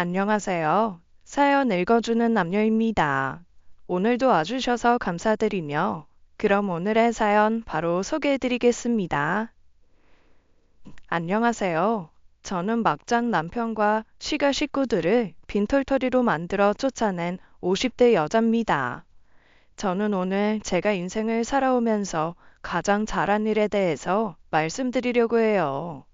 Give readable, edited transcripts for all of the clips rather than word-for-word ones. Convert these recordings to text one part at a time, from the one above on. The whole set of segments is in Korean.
안녕하세요. 사연 읽어주는 남녀입니다. 오늘도 와주셔서 감사드리며, 그럼 오늘의 사연 바로 소개해드리겠습니다. 안녕하세요. 저는 막장 남편과 시가 식구들을 빈털터리로 만들어 쫓아낸 50대 여자입니다. 저는 오늘 제가 인생을 살아오면서 가장 잘한 일에 대해서 말씀드리려고 해요.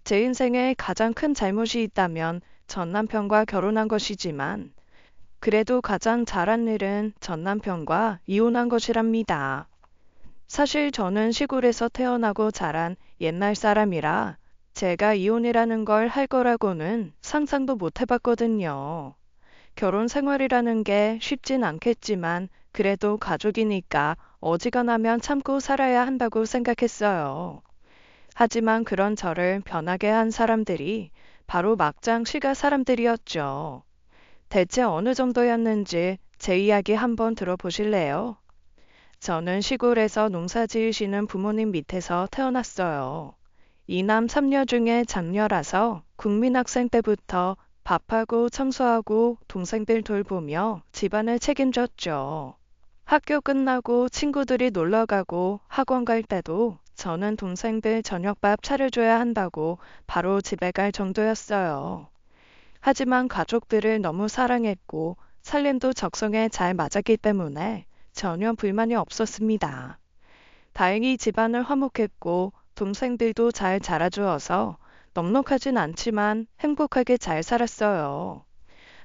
제 인생에 가장 큰 잘못이 있다면 전 남편과 결혼한 것이지만 그래도 가장 잘한 일은 전 남편과 이혼한 것이랍니다. 사실 저는 시골에서 태어나고 자란 옛날 사람이라 제가 이혼이라는 걸 할 거라고는 상상도 못 해봤거든요. 결혼 생활이라는 게 쉽진 않겠지만 그래도 가족이니까 어지간하면 참고 살아야 한다고 생각했어요. 하지만 그런 저를 변하게 한 사람들이 바로 막장 시가 사람들이었죠. 대체 어느 정도였는지 제 이야기 한번 들어보실래요? 저는 시골에서 농사 지으시는 부모님 밑에서 태어났어요. 이남 삼녀 중에 장녀라서 국민학생 때부터 밥하고 청소하고 동생들 돌보며 집안을 책임졌죠. 학교 끝나고 친구들이 놀러 가고 학원 갈 때도 저는 동생들 저녁밥 차려줘야 한다고 바로 집에 갈 정도였어요. 하지만 가족들을 너무 사랑했고 살림도 적성에 잘 맞았기 때문에 전혀 불만이 없었습니다. 다행히 집안을 화목했고 동생들도 잘 자라주어서 넉넉하진 않지만 행복하게 잘 살았어요.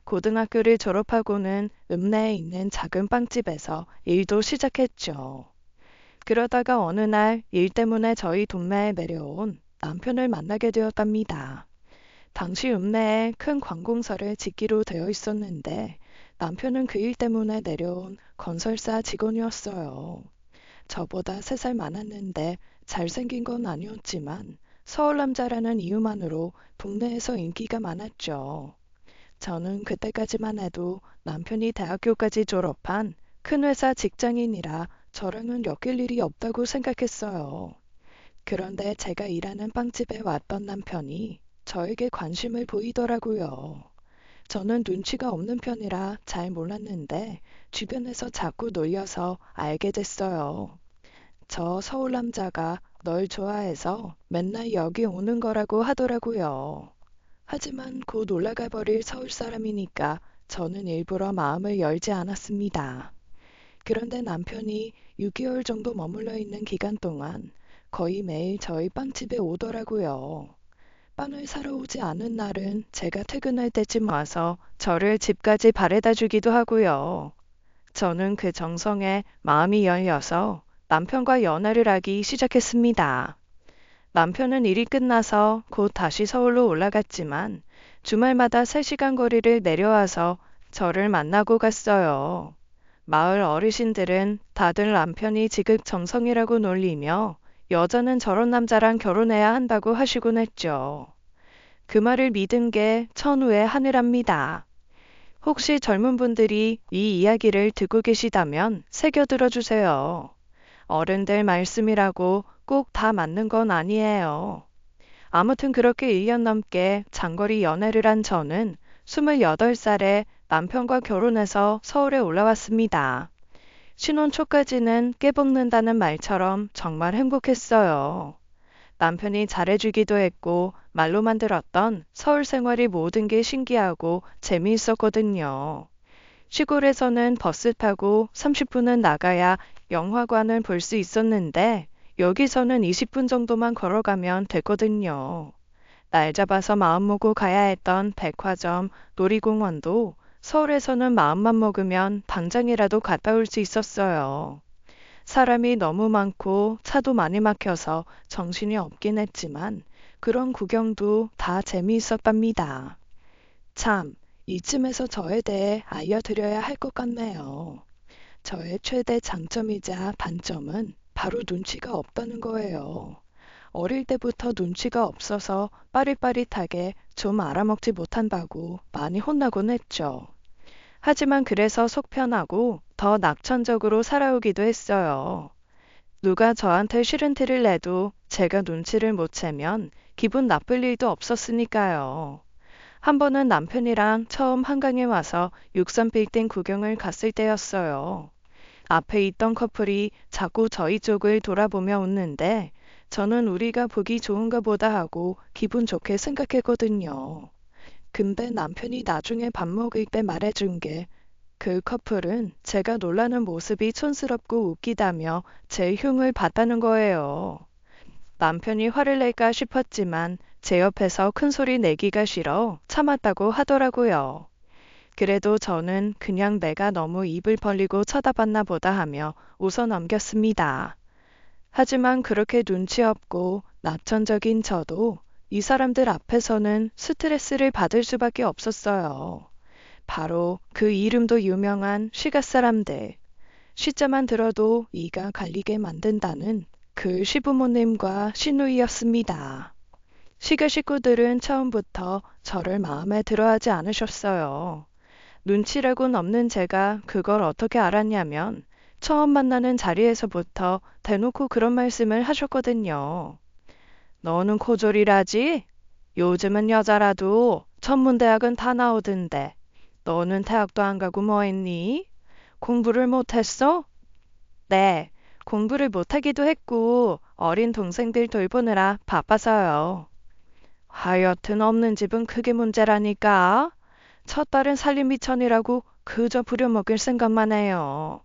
고등학교를 졸업하고는 읍내에 있는 작은 빵집에서 일도 시작했죠. 그러다가 어느 날 일 때문에 저희 동네에 내려온 남편을 만나게 되었답니다. 당시 읍내에 큰 관공서를 짓기로 되어 있었는데 남편은 그 일 때문에 내려온 건설사 직원이었어요. 저보다 3살 많았는데 잘생긴 건 아니었지만 서울 남자라는 이유만으로 동네에서 인기가 많았죠. 저는 그때까지만 해도 남편이 대학교까지 졸업한 큰 회사 직장인이라 저랑은 엮일 일이 없다고 생각했어요. 그런데 제가 일하는 빵집에 왔던 남편이 저에게 관심을 보이더라고요. 저는 눈치가 없는 편이라 잘 몰랐는데 주변에서 자꾸 놀려서 알게 됐어요. 저 서울 남자가 널 좋아해서 맨날 여기 오는 거라고 하더라고요. 하지만 곧 올라가 버릴 서울 사람이니까 저는 일부러 마음을 열지 않았습니다. 그런데 남편이 6개월 정도 머물러 있는 기간 동안 거의 매일 저희 빵집에 오더라고요. 빵을 사러 오지 않은 날은 제가 퇴근할 때쯤 와서 저를 집까지 바래다 주기도 하고요. 저는 그 정성에 마음이 열려서 남편과 연애를 하기 시작했습니다. 남편은 일이 끝나서 곧 다시 서울로 올라갔지만 주말마다 3시간 거리를 내려와서 저를 만나고 갔어요. 마을 어르신들은 다들 남편이 지극정성이라고 놀리며 여자는 저런 남자랑 결혼해야 한다고 하시곤 했죠. 그 말을 믿은 게 천우의 하늘합니다. 혹시 젊은 분들이 이 이야기를 듣고 계시다면 새겨 들어주세요. 어른들 말씀이라고 꼭 다 맞는 건 아니에요. 아무튼 그렇게 1년 넘게 장거리 연애를 한 저는 28살에 남편과 결혼해서 서울에 올라왔습니다. 신혼 초까지는 깨볶는다는 말처럼 정말 행복했어요. 남편이 잘해주기도 했고 말로만 들었던 서울 생활이 모든 게 신기하고 재미있었거든요. 시골에서는 버스 타고 30분은 나가야 영화관을 볼 수 있었는데 여기서는 20분 정도만 걸어가면 됐거든요. 날 잡아서 마음 먹고 가야 했던 백화점, 놀이공원도 서울에서는 마음만 먹으면 당장이라도 갔다 올 수 있었어요. 사람이 너무 많고 차도 많이 막혀서 정신이 없긴 했지만 그런 구경도 다 재미있었답니다. 참, 이쯤에서 저에 대해 알려드려야 할 것 같네요. 저의 최대 장점이자 단점은 바로 눈치가 없다는 거예요. 어릴 때부터 눈치가 없어서 빠릿빠릿하게 좀 알아먹지 못한다고 많이 혼나곤 했죠. 하지만 그래서 속 편하고 더 낙천적으로 살아오기도 했어요. 누가 저한테 싫은 티를 내도 제가 눈치를 못 채면 기분 나쁠 일도 없었으니까요. 한 번은 남편이랑 처음 한강에 와서 63빌딩 구경을 갔을 때였어요. 앞에 있던 커플이 자꾸 저희 쪽을 돌아보며 웃는데 저는 우리가 보기 좋은가 보다 하고 기분 좋게 생각했거든요. 근데 남편이 나중에 밥 먹을 때 말해준 게 그 커플은 제가 놀라는 모습이 촌스럽고 웃기다며 제 흉을 봤다는 거예요. 남편이 화를 낼까 싶었지만 제 옆에서 큰 소리 내기가 싫어 참았다고 하더라고요. 그래도 저는 그냥 내가 너무 입을 벌리고 쳐다봤나 보다 하며 웃어 넘겼습니다. 하지만 그렇게 눈치 없고 낙천적인 저도 이 사람들 앞에서는 스트레스를 받을 수밖에 없었어요. 바로 그 이름도 유명한 시가 사람들. 시자만 들어도 이가 갈리게 만든다는 그 시부모님과 시누이였습니다. 시가 식구들은 처음부터 저를 마음에 들어하지 않으셨어요. 눈치라고는 없는 제가 그걸 어떻게 알았냐면 처음 만나는 자리에서부터 대놓고 그런 말씀을 하셨거든요. 너는 코졸이라지? 요즘은 여자라도 전문대학은 다 나오던데 너는 대학도 안 가고 뭐 했니? 공부를 못했어? 네, 공부를 못하기도 했고 어린 동생들 돌보느라 바빠서요. 하여튼 없는 집은 크게 문제라니까. 첫 딸은 살림미천이라고 그저 부려먹을 생각만 해요.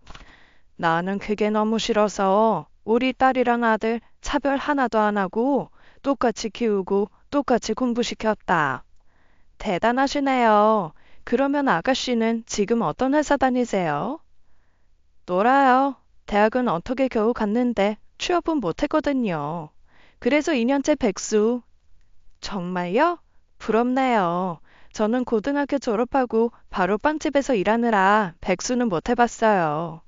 나는 그게 너무 싫어서 우리 딸이랑 아들 차별 하나도 안 하고 똑같이 키우고 똑같이 공부시켰다. 대단하시네요. 그러면 아가씨는 지금 어떤 회사 다니세요? 놀아요. 대학은 어떻게 겨우 갔는데 취업은 못했거든요. 그래서 2년째 백수. 정말요? 부럽네요. 저는 고등학교 졸업하고 바로 빵집에서 일하느라 백수는 못 해봤어요.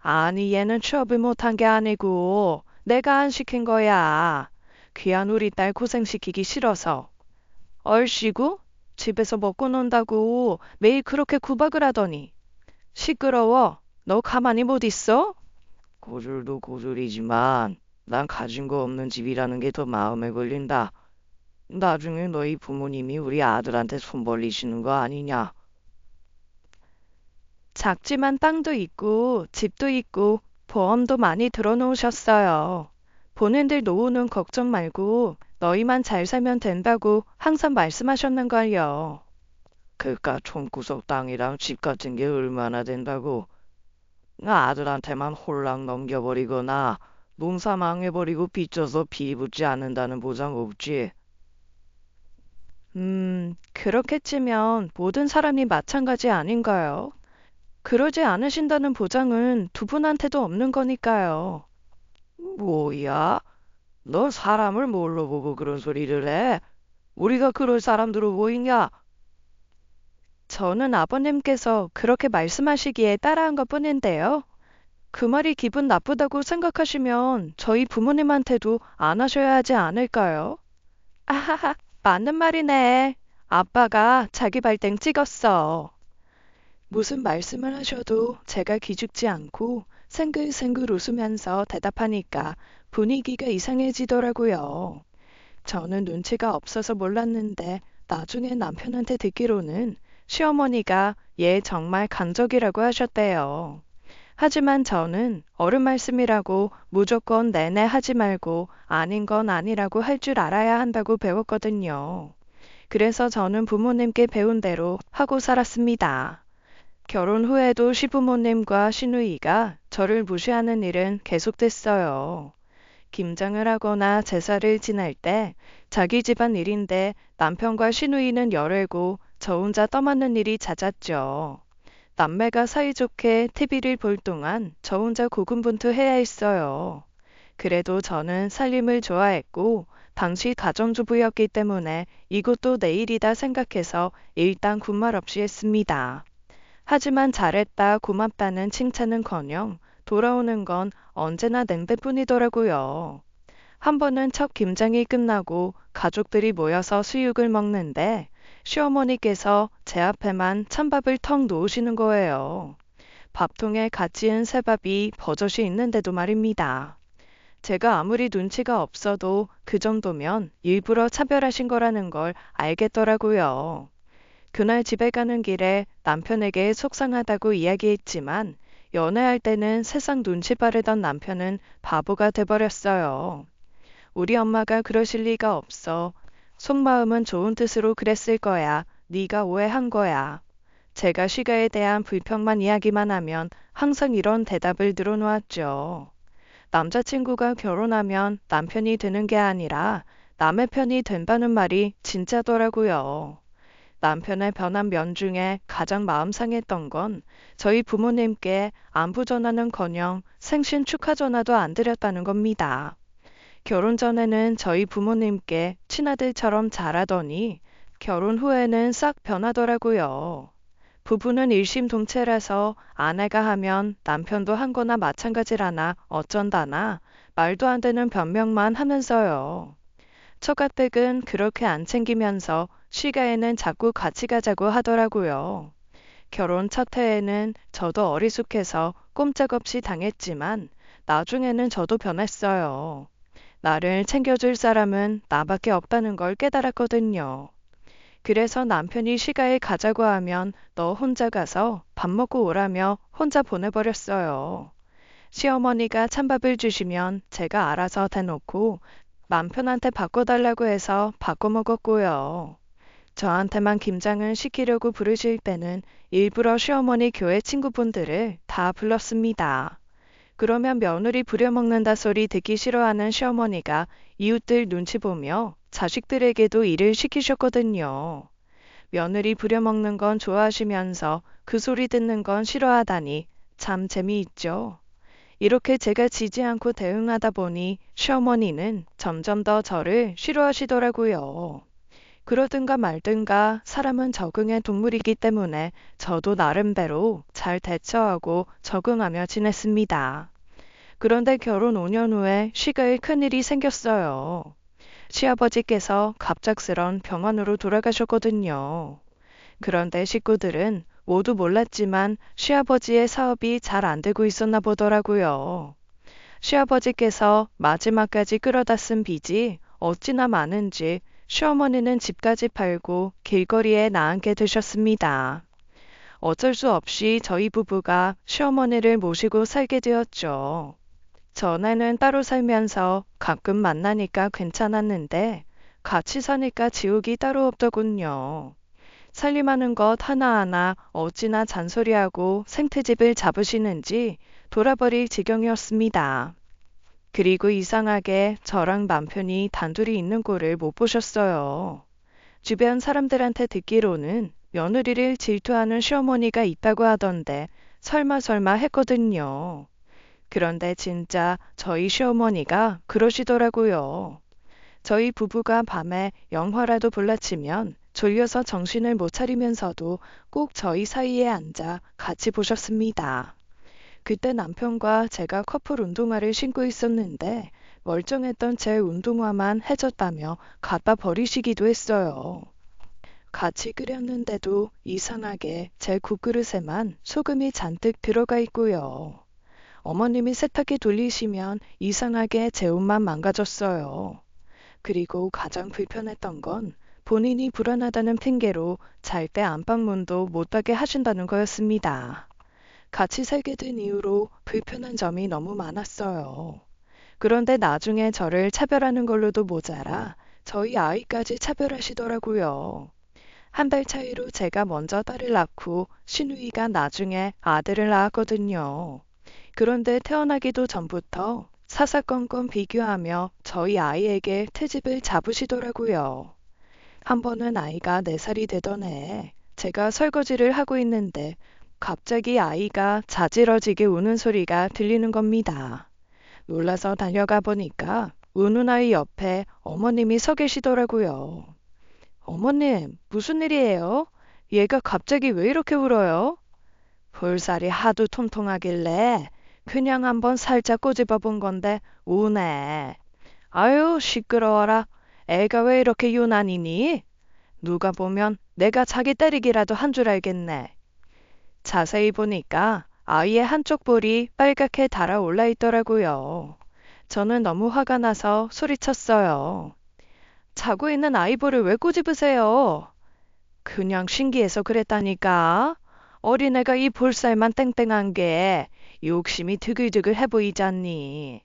아니, 얘는 취업을 못한 게 아니고 내가 안 시킨 거야. 귀한 우리 딸 고생시키기 싫어서. 얼씨구? 집에서 먹고 논다고 매일 그렇게 구박을 하더니. 시끄러워. 너 가만히 못 있어? 고졸도 고졸이지만 난 가진 거 없는 집이라는 게 더 마음에 걸린다. 나중에 너희 부모님이 우리 아들한테 손 벌리시는 거 아니냐? 작지만 땅도 있고 집도 있고 보험도 많이 들어놓으셨어요. 본인들 노후는 걱정 말고 너희만 잘 살면 된다고 항상 말씀하셨는걸요. 그깟 총구석 땅이랑 집 같은 게 얼마나 된다고? 나 아들한테만 홀랑 넘겨버리거나 농사 망해버리고 빚져서 비붙지 않는다는 보장 없지. 그렇게 치면 모든 사람이 마찬가지 아닌가요? 그러지 않으신다는 보장은 두 분한테도 없는 거니까요. 뭐야? 너 사람을 뭘로 보고 그런 소리를 해? 우리가 그럴 사람들로 보이냐? 저는 아버님께서 그렇게 말씀하시기에 따라한 것 뿐인데요. 그 말이 기분 나쁘다고 생각하시면 저희 부모님한테도 안 하셔야 하지 않을까요? 아하하, 맞는 말이네. 아빠가 자기 발등 찍었어. 무슨 말씀을 하셔도 제가 기죽지 않고 생글생글 웃으면서 대답하니까 분위기가 이상해지더라고요. 저는 눈치가 없어서 몰랐는데 나중에 남편한테 듣기로는 시어머니가 얘 정말 간적이라고 하셨대요. 하지만 저는 어른 말씀이라고 무조건 내내 하지 말고 아닌 건 아니라고 할 줄 알아야 한다고 배웠거든요. 그래서 저는 부모님께 배운 대로 하고 살았습니다. 결혼 후에도 시부모님과 시누이가 저를 무시하는 일은 계속됐어요. 김장을 하거나 제사를 지낼 때 자기 집안 일인데 남편과 시누이는 열애고 저 혼자 떠맡는 일이 잦았죠. 남매가 사이좋게 TV를 볼 동안 저 혼자 고군분투해야 했어요. 그래도 저는 살림을 좋아했고 당시 가정주부였기 때문에 이것도 내 일이다 생각해서 일단 군말 없이 했습니다. 하지만 잘했다 고맙다는 칭찬은커녕 돌아오는 건 언제나 냉대뿐이더라고요. 한 번은 첫 김장이 끝나고 가족들이 모여서 수육을 먹는데 시어머니께서 제 앞에만 찬밥을 턱 놓으시는 거예요. 밥통에 갓 지은 새밥이 버젓이 있는데도 말입니다. 제가 아무리 눈치가 없어도 그 정도면 일부러 차별하신 거라는 걸 알겠더라고요. 그날 집에 가는 길에 남편에게 속상하다고 이야기했지만 연애할 때는 세상 눈치 빠르던 남편은 바보가 돼버렸어요. 우리 엄마가 그러실 리가 없어. 속마음은 좋은 뜻으로 그랬을 거야. 네가 오해한 거야. 제가 시가에 대한 불평만 이야기만 하면 항상 이런 대답을 늘어놓았죠. 남자친구가 결혼하면 남편이 되는 게 아니라 남의 편이 된다는 말이 진짜더라고요. 남편의 변한 면 중에 가장 마음 상했던 건 저희 부모님께 안부 전화는커녕 생신 축하 전화도 안 드렸다는 겁니다. 결혼 전에는 저희 부모님께 친아들처럼 잘하더니 결혼 후에는 싹 변하더라고요. 부부는 일심동체라서 아내가 하면 남편도 한 거나 마찬가지라나 어쩐다나 말도 안 되는 변명만 하면서요. 처가댁은 그렇게 안 챙기면서 시가에는 자꾸 같이 가자고 하더라고요. 결혼 첫 해에는 저도 어리숙해서 꼼짝없이 당했지만 나중에는 저도 변했어요. 나를 챙겨줄 사람은 나밖에 없다는 걸 깨달았거든요. 그래서 남편이 시가에 가자고 하면 너 혼자 가서 밥 먹고 오라며 혼자 보내버렸어요. 시어머니가 찬밥을 주시면 제가 알아서 대놓고 남편한테 바꿔달라고 해서 바꿔 먹었고요. 저한테만 김장을 시키려고 부르실 때는 일부러 시어머니 교회 친구분들을 다 불렀습니다. 그러면 며느리 부려먹는다 소리 듣기 싫어하는 시어머니가 이웃들 눈치 보며 자식들에게도 일을 시키셨거든요. 며느리 부려먹는 건 좋아하시면서 그 소리 듣는 건 싫어하다니 참 재미있죠. 이렇게 제가 지지 않고 대응하다 보니 시어머니는 점점 더 저를 싫어하시더라고요. 그러든가 말든가 사람은 적응의 동물이기 때문에 저도 나름대로 잘 대처하고 적응하며 지냈습니다. 그런데 결혼 5년 후에 시가에 큰일이 생겼어요. 시아버지께서 갑작스런 병원으로 돌아가셨거든요. 그런데 식구들은 모두 몰랐지만 시아버지의 사업이 잘 안 되고 있었나 보더라고요. 시아버지께서 마지막까지 끌어다 쓴 빚이 어찌나 많은지 시어머니는 집까지 팔고 길거리에 나앉게 되셨습니다. 어쩔 수 없이 저희 부부가 시어머니를 모시고 살게 되었죠. 전에는 따로 살면서 가끔 만나니까 괜찮았는데 같이 사니까 지옥이 따로 없더군요. 살림하는 것 하나하나 어찌나 잔소리하고 생태집을 잡으시는지 돌아버릴 지경이었습니다. 그리고 이상하게 저랑 남편이 단둘이 있는 꼴을 못 보셨어요. 주변 사람들한테 듣기로는 며느리를 질투하는 시어머니가 있다고 하던데 설마 했거든요. 그런데 진짜 저희 시어머니가 그러시더라고요. 저희 부부가 밤에 영화라도 볼라치면 졸려서 정신을 못 차리면서도 꼭 저희 사이에 앉아 같이 보셨습니다. 그때 남편과 제가 커플 운동화를 신고 있었는데 멀쩡했던 제 운동화만 해졌다며 갖다 버리시기도 했어요. 같이 끓였는데도 이상하게 제 국그릇에만 소금이 잔뜩 들어가 있고요. 어머님이 세탁기 돌리시면 이상하게 제 옷만 망가졌어요. 그리고 가장 불편했던 건 본인이 불안하다는 핑계로 잘 때 안방문도 못 닫게 하신다는 거였습니다. 같이 살게 된 이후로 불편한 점이 너무 많았어요. 그런데 나중에 저를 차별하는 걸로도 모자라 저희 아이까지 차별하시더라고요. 한 달 차이로 제가 먼저 딸을 낳고 시누이가 나중에 아들을 낳았거든요. 그런데 태어나기도 전부터 사사건건 비교하며 저희 아이에게 트집을 잡으시더라고요. 한 번은 아이가 4살이 되던 해에 제가 설거지를 하고 있는데 갑자기 아이가 자지러지게 우는 소리가 들리는 겁니다. 놀라서 달려가 보니까 우는 아이 옆에 어머님이 서 계시더라고요. 어머님, 무슨 일이에요? 얘가 갑자기 왜 이렇게 울어요? 볼살이 하도 통통하길래 그냥 한번 살짝 꼬집어 본 건데 우네. 아유, 시끄러워라. 애가 왜 이렇게 유난이니? 누가 보면 내가 자기 때리기라도 한 줄 알겠네. 자세히 보니까 아이의 한쪽 볼이 빨갛게 달아올라 있더라고요. 저는 너무 화가 나서 소리쳤어요. 자고 있는 아이볼을 왜 꼬집으세요? 그냥 신기해서 그랬다니까. 어린애가 이 볼살만 땡땡한 게 욕심이 드글드글 해 보이잖니.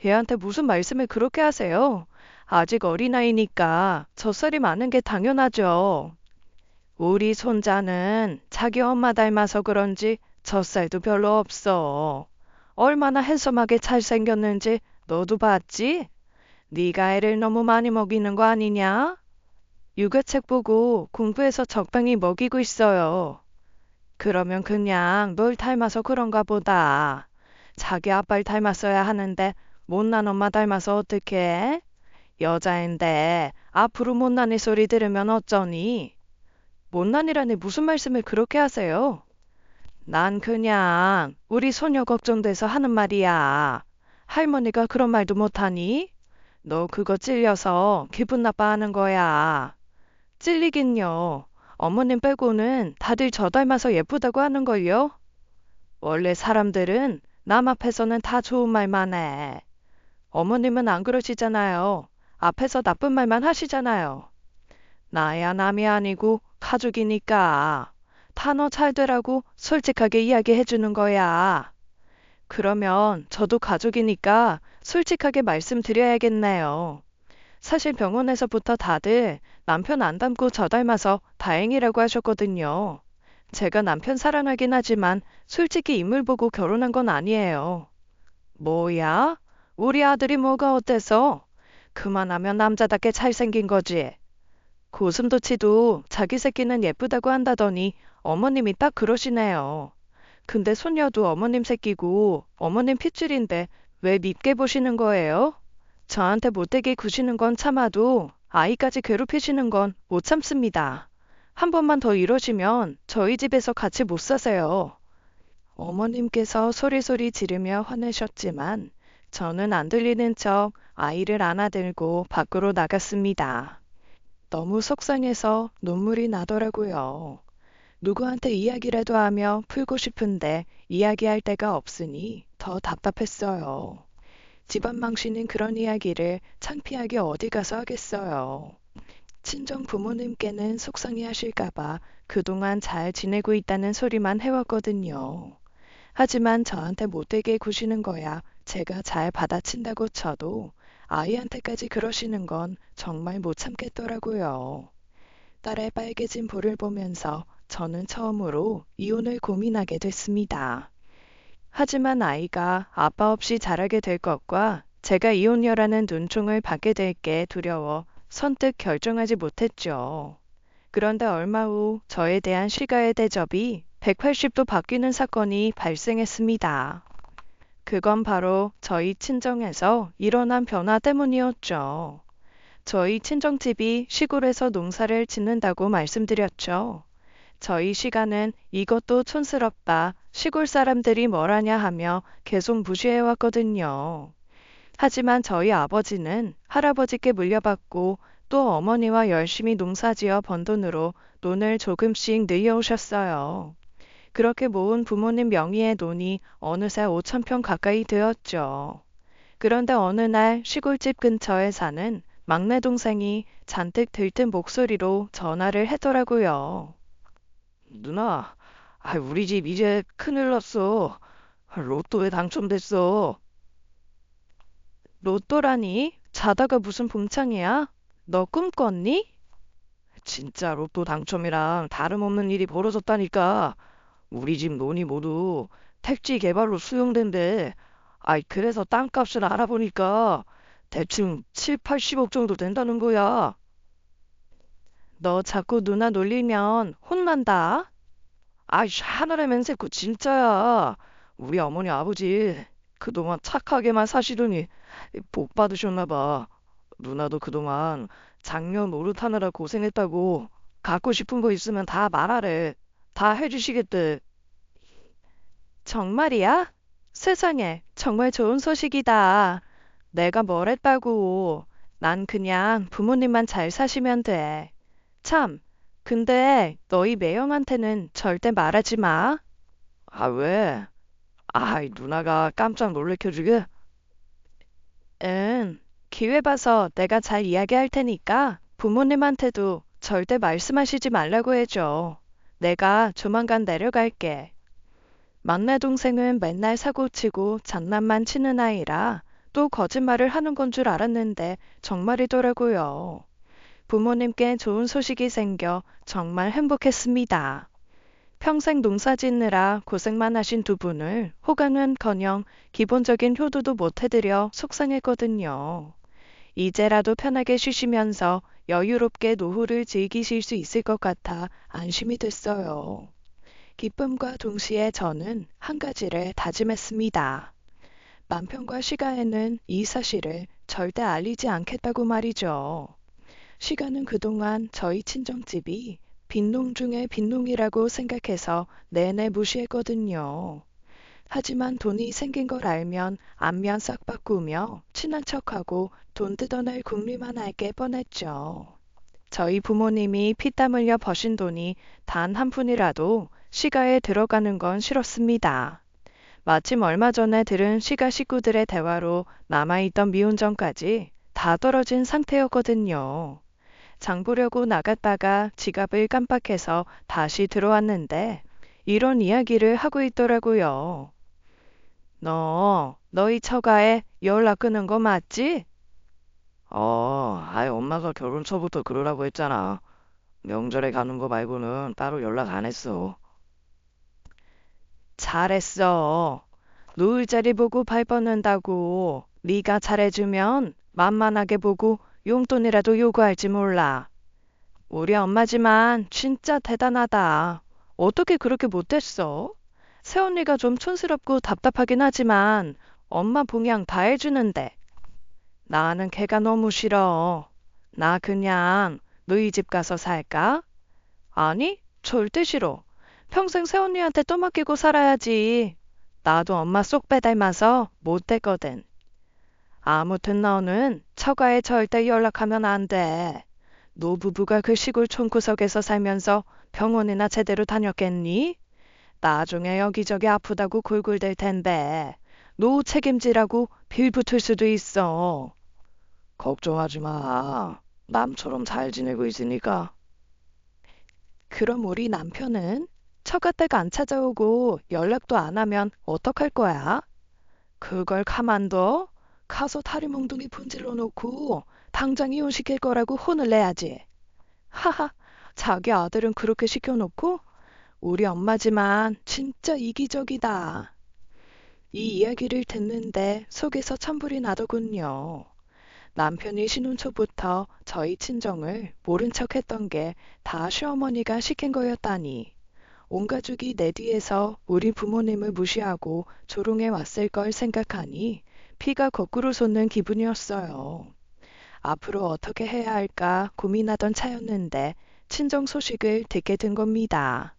얘한테 무슨 말씀을 그렇게 하세요? 아직 어린아이니까 젖살이 많은 게 당연하죠. 우리 손자는 자기 엄마 닮아서 그런지 젖살도 별로 없어. 얼마나 핸섬하게 잘생겼는지 너도 봤지? 네가 애를 너무 많이 먹이는 거 아니냐? 육아책 보고 공부해서 적당히 먹이고 있어요. 그러면 그냥 널 닮아서 그런가 보다. 자기 아빠를 닮았어야 하는데 못난 엄마 닮아서 어떡해? 여자인데 앞으로 못난이 소리 들으면 어쩌니? 못난이라니 무슨 말씀을 그렇게 하세요? 난 그냥 우리 소녀 걱정돼서 하는 말이야. 할머니가 그런 말도 못하니? 너 그거 찔려서 기분 나빠하는 거야. 찔리긴요. 어머님 빼고는 다들 저 닮아서 예쁘다고 하는걸요? 원래 사람들은 남 앞에서는 다 좋은 말만 해. 어머님은 안 그러시잖아요. 앞에서 나쁜 말만 하시잖아요. 나야 남이 아니고 가족이니까. 다 너 잘 되라고 솔직하게 이야기해 주는 거야. 그러면 저도 가족이니까 솔직하게 말씀드려야겠네요. 사실 병원에서부터 다들 남편 안 닮고 저 닮아서 다행이라고 하셨거든요. 제가 남편 사랑하긴 하지만 솔직히 인물 보고 결혼한 건 아니에요. 뭐야? 우리 아들이 뭐가 어때서? 그만하면 남자답게 잘생긴 거지. 고슴도치도 자기 새끼는 예쁘다고 한다더니 어머님이 딱 그러시네요. 근데 손녀도 어머님 새끼고 어머님 핏줄인데 왜 밉게 보시는 거예요? 저한테 못되게 구시는 건 참아도 아이까지 괴롭히시는 건 못 참습니다. 한 번만 더 이러시면 저희 집에서 같이 못 사세요. 어머님께서 소리소리 지르며 화내셨지만 저는 안 들리는 척 아이를 안아들고 밖으로 나갔습니다. 너무 속상해서 눈물이 나더라고요. 누구한테 이야기라도 하며 풀고 싶은데 이야기할 데가 없으니 더 답답했어요. 집안 망신인 그런 이야기를 창피하게 어디 가서 하겠어요. 친정 부모님께는 속상해 하실까봐 그동안 잘 지내고 있다는 소리만 해왔거든요. 하지만 저한테 못되게 구시는 거야 제가 잘 받아친다고 쳐도 아이한테까지 그러시는 건 정말 못 참겠더라고요. 딸의 빨개진 볼을 보면서 저는 처음으로 이혼을 고민하게 됐습니다. 하지만 아이가 아빠 없이 자라게 될 것과 제가 이혼녀라는 눈총을 받게 될 게 두려워 선뜻 결정하지 못했죠. 그런데 얼마 후 저에 대한 시가의 대접이 180도 바뀌는 사건이 발생했습니다. 그건 바로 저희 친정에서 일어난 변화 때문이었죠. 저희 친정집이 시골에서 농사를 짓는다고 말씀드렸죠. 저희 시가는 이것도 촌스럽다, 시골 사람들이 뭘 하냐 하며 계속 무시해왔거든요. 하지만 저희 아버지는 할아버지께 물려받고 또 어머니와 열심히 농사지어 번 돈으로 논을 조금씩 늘려오셨어요. 그렇게 모은 부모님 명의의 논이 어느새 5,000평 가까이 되었죠. 그런데 어느 날 시골집 근처에 사는 막내 동생이 잔뜩 들뜬 목소리로 전화를 했더라고요. 누나, 우리 집 이제 큰일 났어. 로또에 당첨됐어. 로또라니? 자다가 무슨 봄창이야? 너 꿈 꿨니? 진짜 로또 당첨이랑 다름없는 일이 벌어졌다니까. 우리 집 논이 모두 택지 개발로 수용된대. 그래서 땅값을 알아보니까 대충 7, 80억 정도 된다는 거야. 너 자꾸 누나 놀리면 혼난다. 하늘의 맹세코 진짜야. 우리 어머니 아버지 그동안 착하게만 사시더니 복 받으셨나 봐. 누나도 그동안 장녀 노릇하느라 고생했다고 갖고 싶은 거 있으면 다 말하래. 다 해주시겠대. 정말이야? 세상에 정말 좋은 소식이다. 내가 뭘 했다고. 난 그냥 부모님만 잘 사시면 돼. 참, 근데 너희 매형한테는 절대 말하지 마. 왜? 누나가 깜짝 놀래켜주게? 응, 기회 봐서 내가 잘 이야기할 테니까 부모님한테도 절대 말씀하시지 말라고 해줘. 내가 조만간 내려갈게. 막내 동생은 맨날 사고치고 장난만 치는 아이라 또 거짓말을 하는 건 줄 알았는데 정말이더라고요. 부모님께 좋은 소식이 생겨 정말 행복했습니다. 평생 농사 짓느라 고생만 하신 두 분을 호강은커녕 기본적인 효도도 못 해드려 속상했거든요. 이제라도 편하게 쉬시면서 여유롭게 노후를 즐기실 수 있을 것 같아 안심이 됐어요. 기쁨과 동시에 저는 한 가지를 다짐했습니다. 남편과 시가에는 이 사실을 절대 알리지 않겠다고 말이죠. 시가는 그동안 저희 친정집이 빈농 중에 빈농이라고 생각해서 내내 무시했거든요. 하지만 돈이 생긴 걸 알면 안면 싹 바꾸며 친한 척하고 돈 뜯어낼 궁리만 할게 뻔했죠. 저희 부모님이 피땀 흘려 버신 돈이 단 한 푼이라도 시가에 들어가는 건 싫었습니다. 마침 얼마 전에 들은 시가 식구들의 대화로 남아있던 미운정까지 다 떨어진 상태였거든요. 장 보려고 나갔다가 지갑을 깜빡해서 다시 들어왔는데 이런 이야기를 하고 있더라고요. 너희 처가에 연락 끊은 거 맞지? 아예 엄마가 결혼 초부터 그러라고 했잖아. 명절에 가는 거 말고는 따로 연락 안 했어. 잘했어. 노을 자리 보고 발 뻗는다고 네가 잘해주면 만만하게 보고 용돈이라도 요구할지 몰라. 우리 엄마지만 진짜 대단하다. 어떻게 그렇게 못했어? 새언니가 좀 촌스럽고 답답하긴 하지만 엄마 봉양 다 해주는데 나는 걔가 너무 싫어. 나 그냥 너희 집 가서 살까? 아니, 절대 싫어. 평생 새언니한테 떠맡기고 살아야지. 나도 엄마 쏙 빼닮아서 못됐거든. 아무튼 너는 처가에 절대 연락하면 안 돼. 노부부가 그 시골 촌구석에서 살면서 병원이나 제대로 다녔겠니? 나중에 여기저기 아프다고 골골댈 텐데 노후 책임지라고 빌붙을 수도 있어. 걱정하지 마. 남처럼 잘 지내고 있으니까. 그럼 우리 남편은 처가댁 안 찾아오고 연락도 안 하면 어떡할 거야? 그걸 가만둬? 가서 다리 몽둥이 분질러 놓고 당장 이혼시킬 거라고 혼을 내야지. 하하, 자기 아들은 그렇게 시켜놓고 우리 엄마지만 진짜 이기적이다. 이 이야기를 듣는데 속에서 천불이 나더군요. 남편이 신혼 초부터 저희 친정을 모른 척 했던 게 다 시어머니가 시킨 거였다니. 온 가족이 내 뒤에서 우리 부모님을 무시하고 조롱해 왔을 걸 생각하니 피가 거꾸로 솟는 기분이었어요. 앞으로 어떻게 해야 할까 고민하던 차였는데 친정 소식을 듣게 된 겁니다.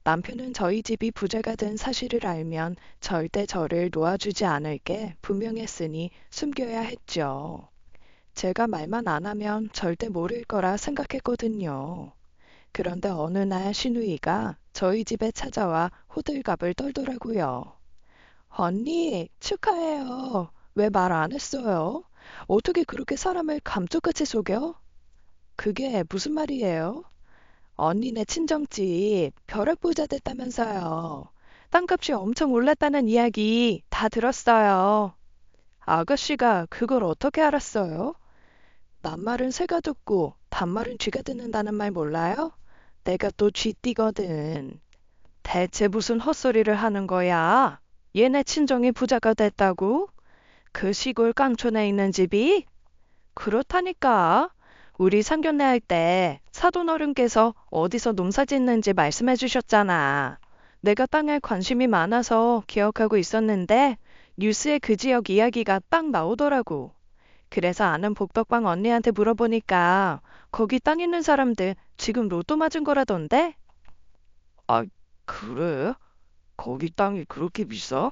남편은 저희 집이 부자가 된 사실을 알면 절대 저를 놓아주지 않을 게 분명했으니 숨겨야 했죠. 제가 말만 안 하면 절대 모를 거라 생각했거든요. 그런데 어느 날 시누이가 저희 집에 찾아와 호들갑을 떨더라고요. 언니, 축하해요. 왜 말 안 했어요? 어떻게 그렇게 사람을 감쪽같이 속여? 그게 무슨 말이에요? 언니네 친정집 벼락부자 됐다면서요. 땅값이 엄청 올랐다는 이야기 다 들었어요. 아가씨가 그걸 어떻게 알았어요? 낱말은 새가 듣고 단말은 쥐가 듣는다는 말 몰라요? 내가 또 쥐띠거든. 대체 무슨 헛소리를 하는 거야? 얘네 친정이 부자가 됐다고? 그 시골 깡촌에 있는 집이? 그렇다니까. 우리 상견례 할 때 사돈 어른께서 어디서 농사 짓는지 말씀해 주셨잖아. 내가 땅에 관심이 많아서 기억하고 있었는데 뉴스에 그 지역 이야기가 딱 나오더라고. 그래서 아는 복덕방 언니한테 물어보니까 거기 땅 있는 사람들 지금 로또 맞은 거라던데? 아, 그래? 거기 땅이 그렇게 비싸?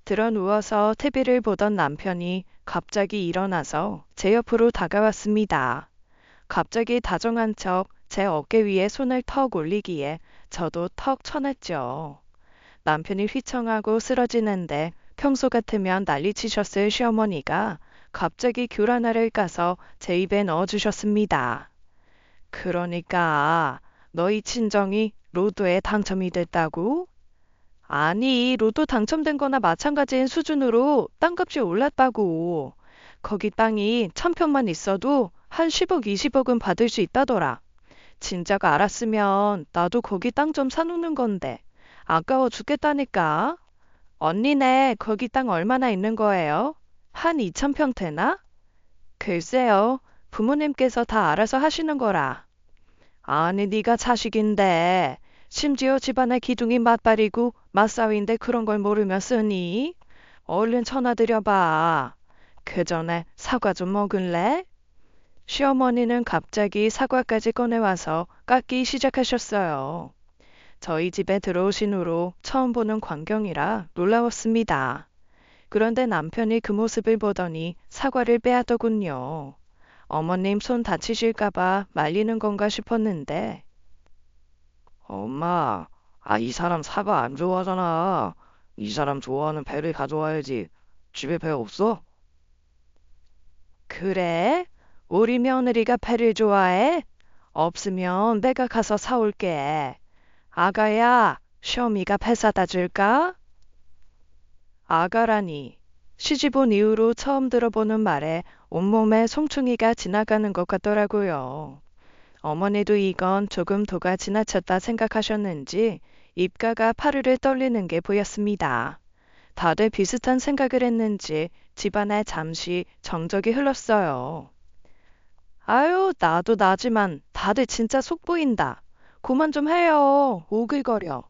들어 누워서 TV를 보던 남편이 갑자기 일어나서 제 옆으로 다가왔습니다. 갑자기 다정한 척 제 어깨 위에 손을 턱 올리기에 저도 턱 쳐냈죠. 남편이 휘청하고 쓰러지는데 평소 같으면 난리치셨을 시어머니가 갑자기 귤 하나를 까서 제 입에 넣어주셨습니다. 그러니까 너희 친정이 로또에 당첨이 됐다고? 아니, 로또 당첨된 거나 마찬가지인 수준으로 땅값이 올랐다고. 거기 땅이 1,000평만 있어도 한 10억, 20억은 받을 수 있다더라. 진작 알았으면 나도 거기 땅 좀 사놓는 건데. 아까워 죽겠다니까. 언니네 거기 땅 얼마나 있는 거예요? 한 2,000평 되나? 글쎄요. 부모님께서 다 알아서 하시는 거라. 아니 네가 자식인데 심지어 집안의 기둥이 맞벌이고 맞사위인데 그런 걸 모르면 쓰니? 얼른 전화 드려봐. 그 전에 사과 좀 먹을래? 시어머니는 갑자기 사과까지 꺼내와서 깎기 시작하셨어요. 저희 집에 들어오신 후로 처음 보는 광경이라 놀라웠습니다. 그런데 남편이 그 모습을 보더니 사과를 빼앗더군요. 어머님 손 다치실까봐 말리는 건가 싶었는데, 엄마, 이 사람 사과 안 좋아하잖아. 이 사람 좋아하는 배를 가져와야지. 집에 배 없어? 그래? 우리 며느리가 배를 좋아해? 없으면 내가 가서 사올게. 아가야, 시어미가 배 사다 줄까? 아가라니. 시집 온 이후로 처음 들어보는 말에 온몸에 송충이가 지나가는 것 같더라고요. 어머니도 이건 조금 도가 지나쳤다 생각하셨는지 입가가 파르르 떨리는 게 보였습니다. 다들 비슷한 생각을 했는지 집안에 잠시 정적이 흘렀어요. 아유, 나도 나지만 다들 진짜 속 보인다. 그만 좀 해요. 오글거려.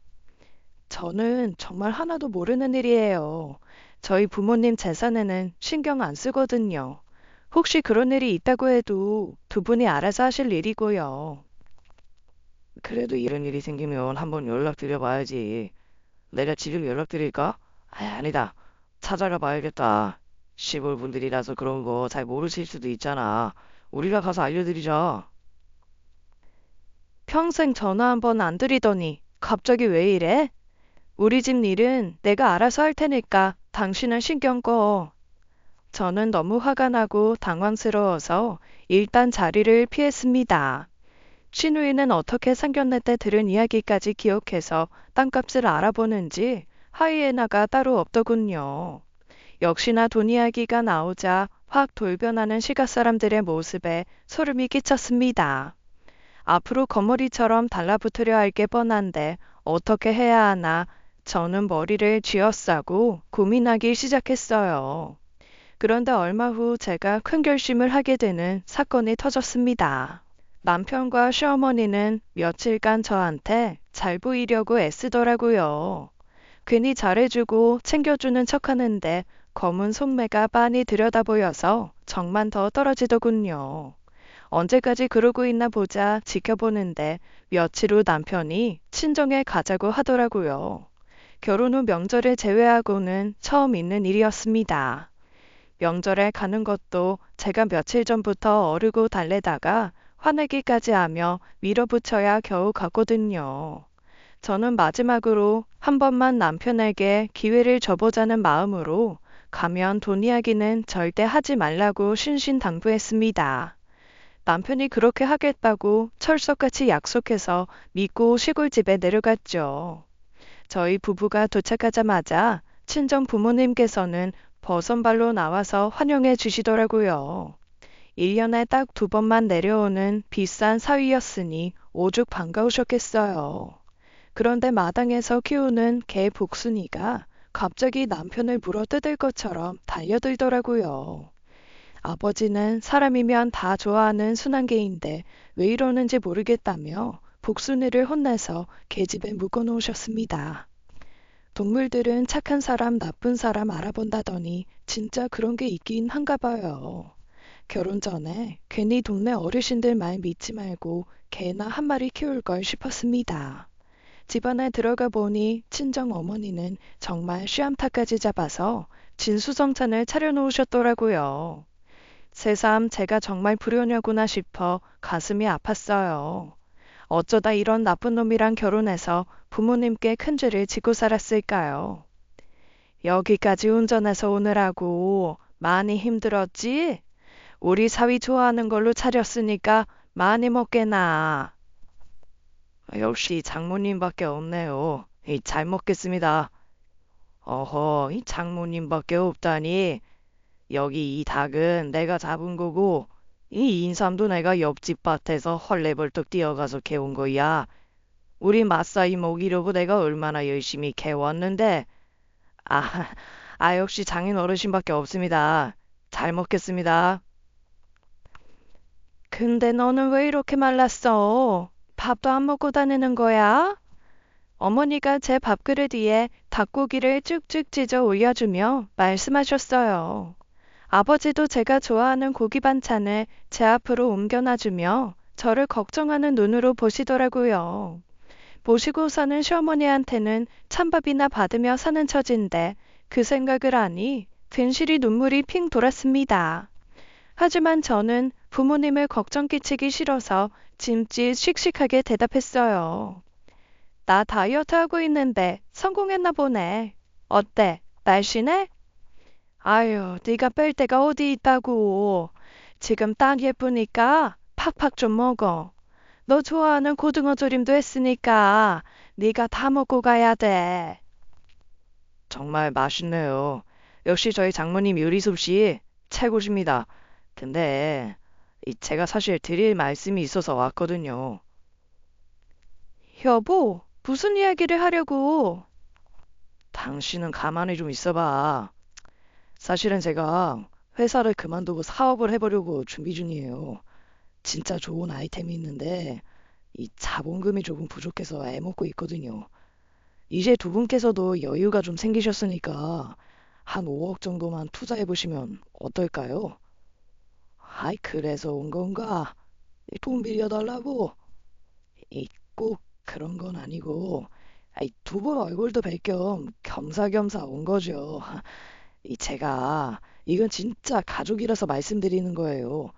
저는 정말 하나도 모르는 일이에요. 저희 부모님 재산에는 신경 안 쓰거든요. 혹시 그런 일이 있다고 해도 두 분이 알아서 하실 일이고요. 그래도 이런 일이 생기면 한번 연락드려 봐야지. 내가 지금 연락드릴까? 아니다. 찾아가 봐야겠다. 시골 분들이라서 그런 거 잘 모르실 수도 있잖아. 우리가 가서 알려드리자. 평생 전화 한 번 안 드리더니 갑자기 왜 이래? 우리 집 일은 내가 알아서 할 테니까 당신은 신경 꺼. 저는 너무 화가 나고 당황스러워서 일단 자리를 피했습니다. 신우이는 어떻게 상견례 때 들은 이야기까지 기억해서 땅값을 알아보는지 하이에나가 따로 없더군요. 역시나 돈 이야기가 나오자 확 돌변하는 시가 사람들의 모습에 소름이 끼쳤습니다. 앞으로 거머리처럼 달라붙으려 할 게 뻔한데 어떻게 해야 하나 저는 머리를 쥐어싸고 고민하기 시작했어요. 그런데 얼마 후 제가 큰 결심을 하게 되는 사건이 터졌습니다. 남편과 시어머니는 며칠간 저한테 잘 보이려고 애쓰더라고요. 괜히 잘해주고 챙겨주는 척하는데 검은 속매가 빤히 들여다보여서 정만 더 떨어지더군요. 언제까지 그러고 있나 보자 지켜보는데 며칠 후 남편이 친정에 가자고 하더라고요. 결혼 후 명절을 제외하고는 처음 있는 일이었습니다. 명절에 가는 것도 제가 며칠 전부터 어르고 달래다가 화내기까지 하며 밀어붙여야 겨우 갔거든요. 저는 마지막으로 한 번만 남편에게 기회를 줘보자는 마음으로 가면 돈 이야기는 절대 하지 말라고 신신당부했습니다. 남편이 그렇게 하겠다고 철석같이 약속해서 믿고 시골집에 내려갔죠. 저희 부부가 도착하자마자 친정 부모님께서는 버선발로 나와서 환영해 주시더라고요. 1년에 딱 2번만 내려오는 비싼 사위였으니 오죽 반가우셨겠어요. 그런데 마당에서 키우는 개 복순이가 갑자기 남편을 물어뜯을 것처럼 달려들더라고요. 아버지는 사람이면 다 좋아하는 순한개인데 왜 이러는지 모르겠다며 복순이를 혼내서 계집에 묶어놓으셨습니다. 동물들은 착한 사람, 나쁜 사람 알아본다더니 진짜 그런 게 있긴 한가 봐요. 결혼 전에 괜히 동네 어르신들 말 믿지 말고 개나 한 마리 키울 걸 싶었습니다. 집안에 들어가 보니 친정 어머니는 정말 쉬암탉까지 잡아서 진수성찬을 차려놓으셨더라고요. 새삼 제가 정말 불효녀구나 싶어 가슴이 아팠어요. 어쩌다 이런 나쁜 놈이랑 결혼해서 부모님께 큰 죄를 지고 살았을까요? 여기까지 운전해서 오느라고 많이 힘들었지? 우리 사위 좋아하는 걸로 차렸으니까 많이 먹게나. 역시 장모님밖에 없네요. 잘 먹겠습니다. 어허, 이 장모님밖에 없다니. 여기 이 닭은 내가 잡은 거고, 이 인삼도 내가 옆집 밭에서 헐레벌떡 뛰어가서 캐온 거야. 우리 마사이 먹이려고 내가 얼마나 열심히 캐왔는데, 아, 역시 장인 어르신밖에 없습니다. 잘 먹겠습니다. 근데 너는 왜 이렇게 말랐어? 밥도 안 먹고 다니는 거야? 어머니가 제 밥그릇 위에 닭고기를 쭉쭉 찢어 올려주며 말씀하셨어요. 아버지도 제가 좋아하는 고기 반찬을 제 앞으로 옮겨놔주며 저를 걱정하는 눈으로 보시더라고요. 보시고서는 시어머니한테는 찬밥이나 받으며 사는 처진데 그 생각을 하니 괜시리 눈물이 핑 돌았습니다. 하지만 저는 부모님을 걱정 끼치기 싫어서 짐짓 씩씩하게 대답했어요. 나 다이어트 하고 있는데 성공했나 보네. 어때? 날씬해? 아유, 네가 뺄 데가 어디 있다고. 지금 딱 예쁘니까 팍팍 좀 먹어. 너 좋아하는 고등어 조림도 했으니까 네가 다 먹고 가야 돼. 정말 맛있네요. 역시 저희 장모님 요리 솜씨 최고십니다. 근데 제가 사실 드릴 말씀이 있어서 왔거든요. 여보, 무슨 이야기를 하려고? 당신은 가만히 좀 있어봐. 사실은 제가 회사를 그만두고 사업을 해보려고 준비 중이에요. 진짜 좋은 아이템이 있는데 이 자본금이 조금 부족해서 애먹고 있거든요. 이제 두 분께서도 여유가 좀 생기셨으니까 한 5억 정도만 투자해보시면 어떨까요? 아이, 그래서 온 건가? 돈 빌려달라고? 꼭 그런 건 아니고, 두 분 얼굴도 뵐 겸 겸사겸사 온 거죠. 제가, 이건 진짜 가족이라서 말씀드리는 거예요.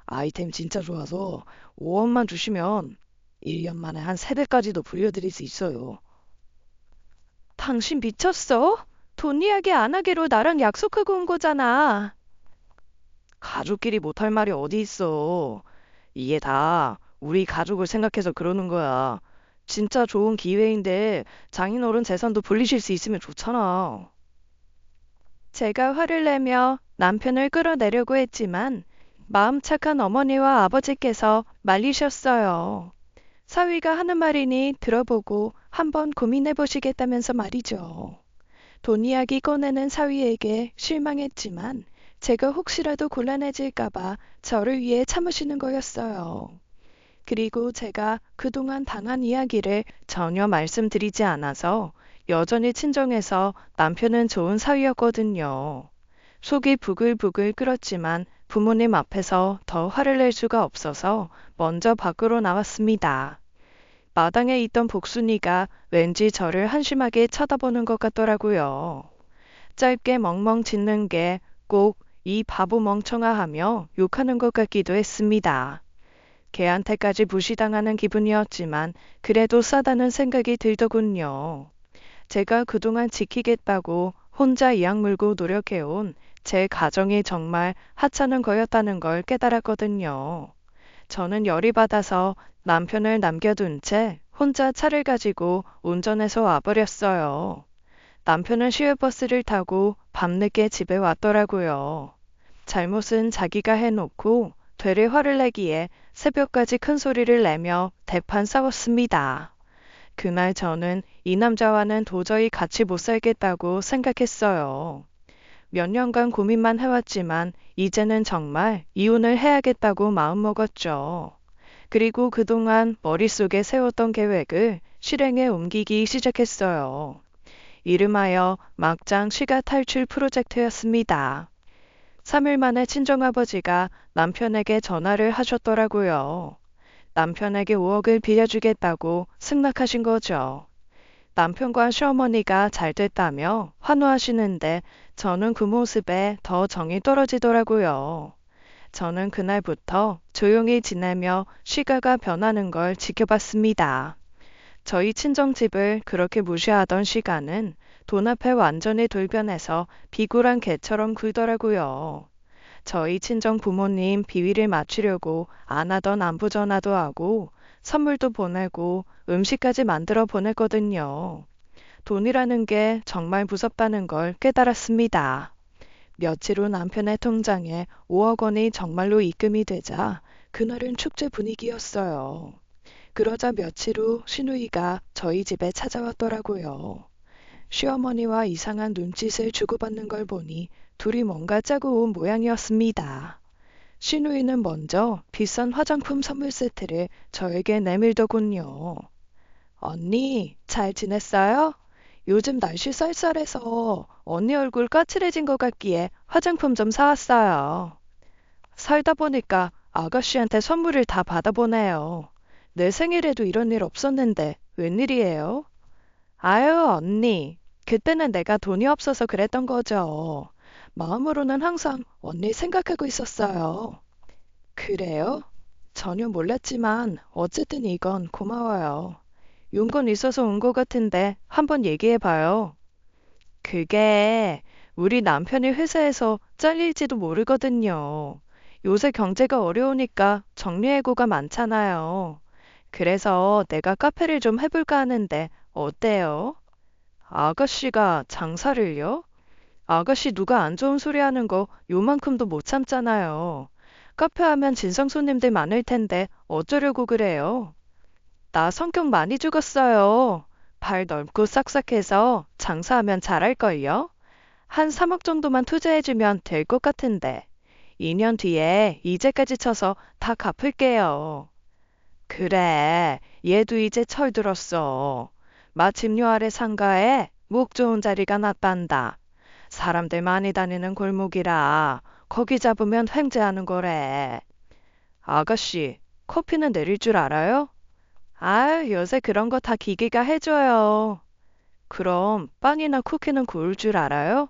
아이템 진짜 좋아서 5원만 주시면 1년 만에 한 3배까지도 불려드릴 수 있어요. 당신 미쳤어? 돈 이야기 안 하기로 나랑 약속하고 온 거잖아. 가족끼리 못할 말이 어디 있어. 이게 다 우리 가족을 생각해서 그러는 거야. 진짜 좋은 기회인데 장인어른 재산도 불리실 수 있으면 좋잖아. 제가 화를 내며 남편을 끌어내려고 했지만 마음 착한 어머니와 아버지께서 말리셨어요. 사위가 하는 말이니 들어보고 한번 고민해 보시겠다면서 말이죠. 돈 이야기 꺼내는 사위에게 실망했지만 제가 혹시라도 곤란해질까봐 저를 위해 참으시는 거였어요. 그리고 제가 그동안 당한 이야기를 전혀 말씀드리지 않아서 여전히 친정에서 남편은 좋은 사위였거든요. 속이 부글부글 끓었지만 부모님 앞에서 더 화를 낼 수가 없어서 먼저 밖으로 나왔습니다. 마당에 있던 복순이가 왠지 저를 한심하게 쳐다보는 것 같더라고요. 짧게 멍멍 짖는 게 꼭 이 바보 멍청아 하며 욕하는 것 같기도 했습니다. 걔한테까지 무시당하는 기분이었지만 그래도 싸다는 생각이 들더군요. 제가 그동안 지키겠다고 혼자 이악 물고 노력해온 제 가정이 정말 하찮은 거였다는 걸 깨달았거든요. 저는 열이 받아서 남편을 남겨둔 채 혼자 차를 가지고 운전해서 와버렸어요. 남편은 시외버스를 타고 밤늦게 집에 왔더라고요. 잘못은 자기가 해놓고 되레 화를 내기에 새벽까지 큰 소리를 내며 대판 싸웠습니다. 그날 저는 이 남자와는 도저히 같이 못 살겠다고 생각했어요. 몇 년간 고민만 해왔지만 이제는 정말 이혼을 해야겠다고 마음먹었죠. 그리고 그동안 머릿속에 세웠던 계획을 실행에 옮기기 시작했어요. 이름하여 막장 시가 탈출 프로젝트였습니다. 3일 만에 친정아버지가 남편에게 전화를 하셨더라고요. 남편에게 5억을 빌려주겠다고 승낙하신 거죠. 남편과 시어머니가 잘 됐다며 환호하시는데 저는 그 모습에 더 정이 떨어지더라고요. 저는 그날부터 조용히 지내며 시가가 변하는 걸 지켜봤습니다. 저희 친정집을 그렇게 무시하던 시간은 돈 앞에 완전히 돌변해서 비굴한 개처럼 굴더라고요. 저희 친정 부모님 비위를 맞추려고 안 하던 안부 전화도 하고 선물도 보내고 음식까지 만들어 보냈거든요. 돈이라는 게 정말 무섭다는 걸 깨달았습니다. 며칠 후 남편의 통장에 5억 원이 정말로 입금이 되자 그날은 축제 분위기였어요. 그러자 며칠 후 시누이가 저희 집에 찾아왔더라고요. 시어머니와 이상한 눈짓을 주고받는 걸 보니 둘이 뭔가 짜고 온 모양이었습니다. 시누이는 먼저 비싼 화장품 선물 세트를 저에게 내밀더군요. 언니, 잘 지냈어요? 요즘 날씨 쌀쌀해서 언니 얼굴 까칠해진 것 같기에 화장품 좀 사왔어요. 살다 보니까 아가씨한테 선물을 다 받아보네요. 내 생일에도 이런 일 없었는데 웬일이에요? 아유, 언니. 그때는 내가 돈이 없어서 그랬던 거죠. 마음으로는 항상 언니 생각하고 있었어요. 그래요? 전혀 몰랐지만 어쨌든 이건 고마워요. 용건 있어서 온 것 같은데 한번 얘기해봐요. 그게 우리 남편이 회사에서 잘릴지도 모르거든요. 요새 경제가 어려우니까 정리해고가 많잖아요. 그래서 내가 카페를 좀 해볼까 하는데 어때요? 아가씨가 장사를요? 아가씨 누가 안 좋은 소리 하는 거 요만큼도 못 참잖아요. 카페 하면 진상 손님들 많을 텐데 어쩌려고 그래요? 나 성격 많이 죽었어요. 발 넓고 싹싹해서 장사하면 잘할걸요? 한 3억 정도만 투자해주면 될 것 같은데. 2년 뒤에 이제까지 쳐서 다 갚을게요. 그래, 얘도 이제 철들었어. 마침 요 아래 상가에 목 좋은 자리가 났단다. 사람들 많이 다니는 골목이라 거기 잡으면 횡재하는 거래. 아가씨, 커피는 내릴 줄 알아요? 아, 요새 그런 거 다 기계가 해줘요. 그럼 빵이나 쿠키는 구울 줄 알아요?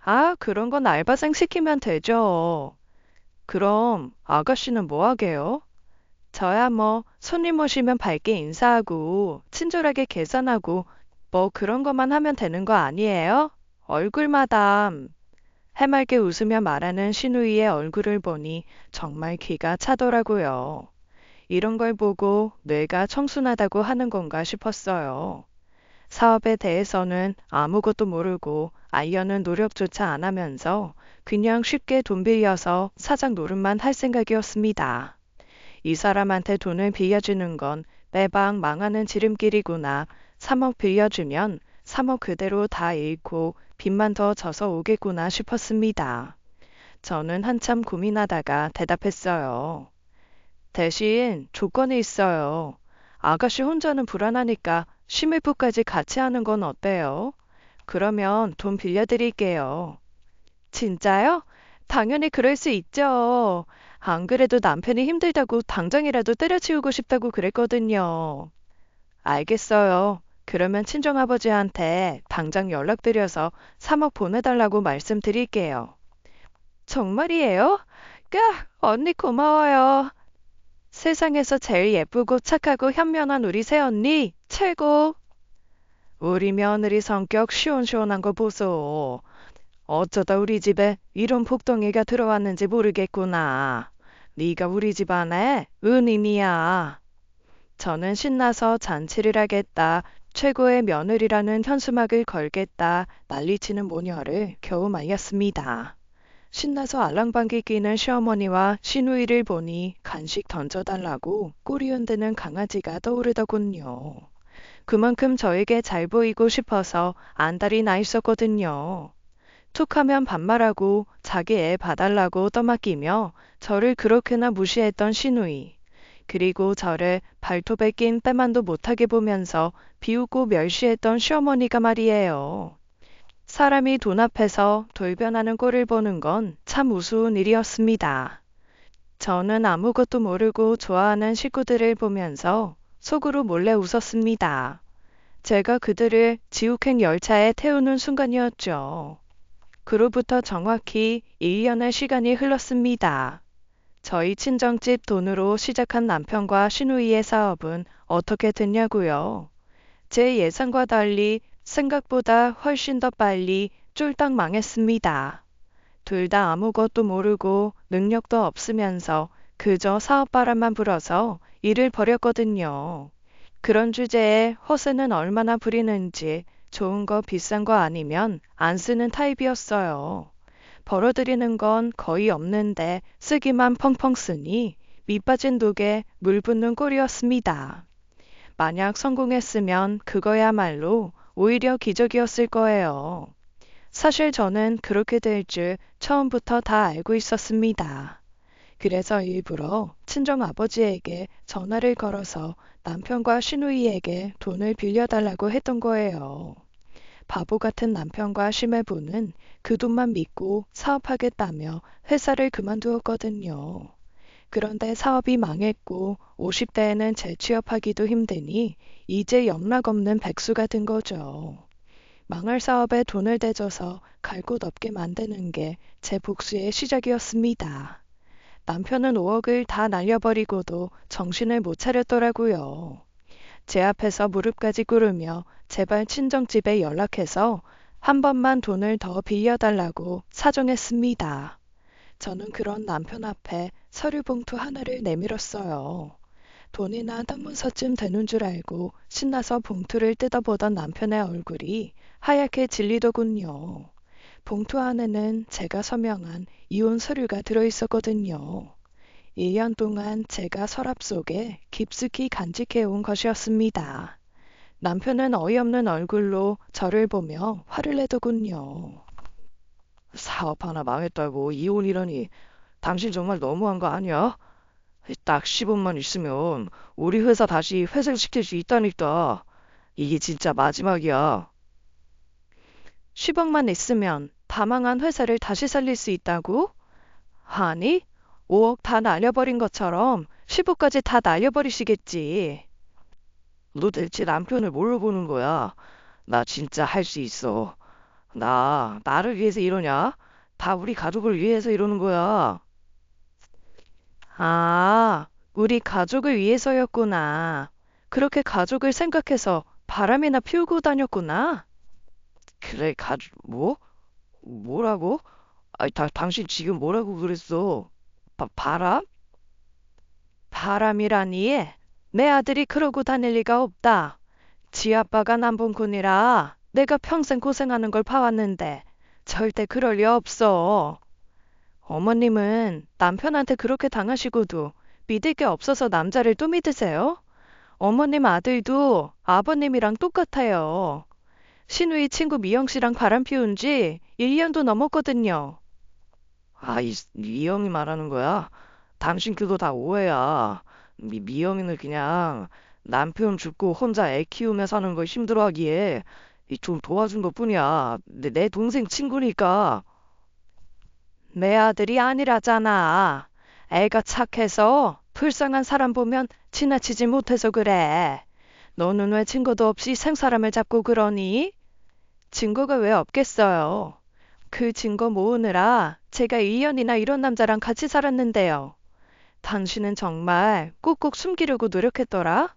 아, 그런 건 알바생 시키면 되죠. 그럼 아가씨는 뭐 하게요? 저야 뭐 손님 오시면 밝게 인사하고 친절하게 계산하고 뭐 그런 것만 하면 되는 거 아니에요? 얼굴 마담. 해맑게 웃으며 말하는 시누이의 얼굴을 보니 정말 기가 차더라고요. 이런 걸 보고 뇌가 청순하다고 하는 건가 싶었어요. 사업에 대해서는 아무것도 모르고 알려는 노력조차 안 하면서 그냥 쉽게 돈 빌려서 사장 노릇만 할 생각이었습니다. 이 사람한테 돈을 빌려주는 건 매방 망하는 지름길이구나. 3억 빌려주면 3억 그대로 다 잃고 빚만 더 져서 오겠구나 싶었습니다. 저는 한참 고민하다가 대답했어요. 대신 조건이 있어요. 아가씨 혼자는 불안하니까 심일부까지 같이 하는 건 어때요? 그러면 돈 빌려드릴게요. 진짜요? 당연히 그럴 수 있죠. 안 그래도 남편이 힘들다고 당장이라도 때려치우고 싶다고 그랬거든요. 알겠어요. 그러면 친정아버지한테 당장 연락드려서 3억 보내달라고 말씀드릴게요. 정말이에요? 까, 언니 고마워요. 세상에서 제일 예쁘고 착하고 현명한 우리 새언니 최고. 우리 며느리 성격 시원시원한 거 보소. 어쩌다 우리 집에 이런 복덩이가 들어왔는지 모르겠구나. 네가 우리 집안의 은인이야. 저는 신나서 잔치를 하겠다. 최고의 며느리라는 현수막을 걸겠다. 난리치는 모녀를 겨우 말렸습니다. 신나서 알랑방귀 끼는 시어머니와 시누이를 보니 간식 던져달라고 꼬리 흔드는 강아지가 떠오르더군요. 그만큼 저에게 잘 보이고 싶어서 안달이 나 있었거든요. 툭하면 반말하고 자기 애 봐달라고 떠맡기며 저를 그렇게나 무시했던 시누이. 그리고 저를 발톱에 낀 때만도 못하게 보면서 비웃고 멸시했던 시어머니가 말이에요. 사람이 돈 앞에서 돌변하는 꼴을 보는 건 참 우스운 일이었습니다. 저는 아무것도 모르고 좋아하는 식구들을 보면서 속으로 몰래 웃었습니다. 제가 그들을 지옥행 열차에 태우는 순간이었죠. 그로부터 정확히 1년의 시간이 흘렀습니다. 저희 친정집 돈으로 시작한 남편과 시누이의 사업은 어떻게 됐냐고요. 제 예상과 달리 생각보다 훨씬 더 빨리 쫄딱 망했습니다. 둘 다 아무것도 모르고 능력도 없으면서 그저 사업바람만 불어서 일을 벌였거든요. 그런 주제에 허세는 얼마나 부리는지 좋은 거 비싼 거 아니면 안 쓰는 타입이었어요. 벌어들이는 건 거의 없는데 쓰기만 펑펑 쓰니 밑빠진 독에 물 붓는 꼴이었습니다. 만약 성공했으면 그거야말로 오히려 기적이었을 거예요. 사실 저는 그렇게 될 줄 처음부터 다 알고 있었습니다. 그래서 일부러 친정 아버지에게 전화를 걸어서 남편과 시누이에게 돈을 빌려달라고 했던 거예요. 바보 같은 남편과 시매부는 그 돈만 믿고 사업하겠다며 회사를 그만두었거든요. 그런데 사업이 망했고 50대에는 재취업하기도 힘드니 이제 영락없는 백수가 된 거죠. 망할 사업에 돈을 대줘서 갈 곳 없게 만드는 게 제 복수의 시작이었습니다. 남편은 5억을 다 날려버리고도 정신을 못 차렸더라고요. 제 앞에서 무릎까지 꿇으며 제발 친정집에 연락해서 한 번만 돈을 더 빌려달라고 사정했습니다. 저는 그런 남편 앞에 서류 봉투 하나를 내밀었어요. 돈이나 단문서쯤 되는 줄 알고 신나서 봉투를 뜯어보던 남편의 얼굴이 하얗게 질리더군요. 봉투 안에는 제가 서명한 이혼 서류가 들어있었거든요. 1년 동안 제가 서랍 속에 깊숙이 간직해온 것이었습니다. 남편은 어이없는 얼굴로 저를 보며 화를 내더군요. 사업 하나 망했다고 이혼이라니. 당신 정말 너무한 거 아니야? 딱 10억만 있으면 우리 회사 다시 회생시킬 수 있다니까. 이게 진짜 마지막이야. 10억만 있으면 다 망한 회사를 다시 살릴 수 있다고? 아니, 5억 다 날려버린 것처럼 10억까지 다 날려버리시겠지. 너 대체 남편을 뭘로 보는 거야? 나 진짜 할 수 있어. 나를 위해서 이러냐? 다 우리 가족을 위해서 이러는 거야. 아, 우리 가족을 위해서였구나. 그렇게 가족을 생각해서 바람이나 피우고 다녔구나. 그래, 뭐? 뭐라고? 아니, 당신 지금 뭐라고 그랬어? 바람? 바람이라니? 내 아들이 그러고 다닐 리가 없다. 지 아빠가 남봉꾼이라 내가 평생 고생하는 걸 봐왔는데 절대 그럴 리 없어. 어머님은 남편한테 그렇게 당하시고도 믿을 게 없어서 남자를 또 믿으세요? 어머님 아들도 아버님이랑 똑같아요. 신우이 친구 미영 씨랑 바람 피운 지 1년도 넘었거든요. 이 형이 말하는 거야? 당신 그거 다 오해야. 미영이는 그냥 남편 죽고 혼자 애 키우며 사는 거 힘들어하기에 좀 도와준 것뿐이야. 내 동생 친구니까. 내 아들이 아니라잖아. 애가 착해서 불쌍한 사람 보면 지나치지 못해서 그래. 너는 왜 증거도 없이 생사람을 잡고 그러니? 증거가 왜 없겠어요. 그 증거 모으느라 제가 1년이나 이런 남자랑 같이 살았는데요. 당신은 정말 꼭꼭 숨기려고 노력했더라?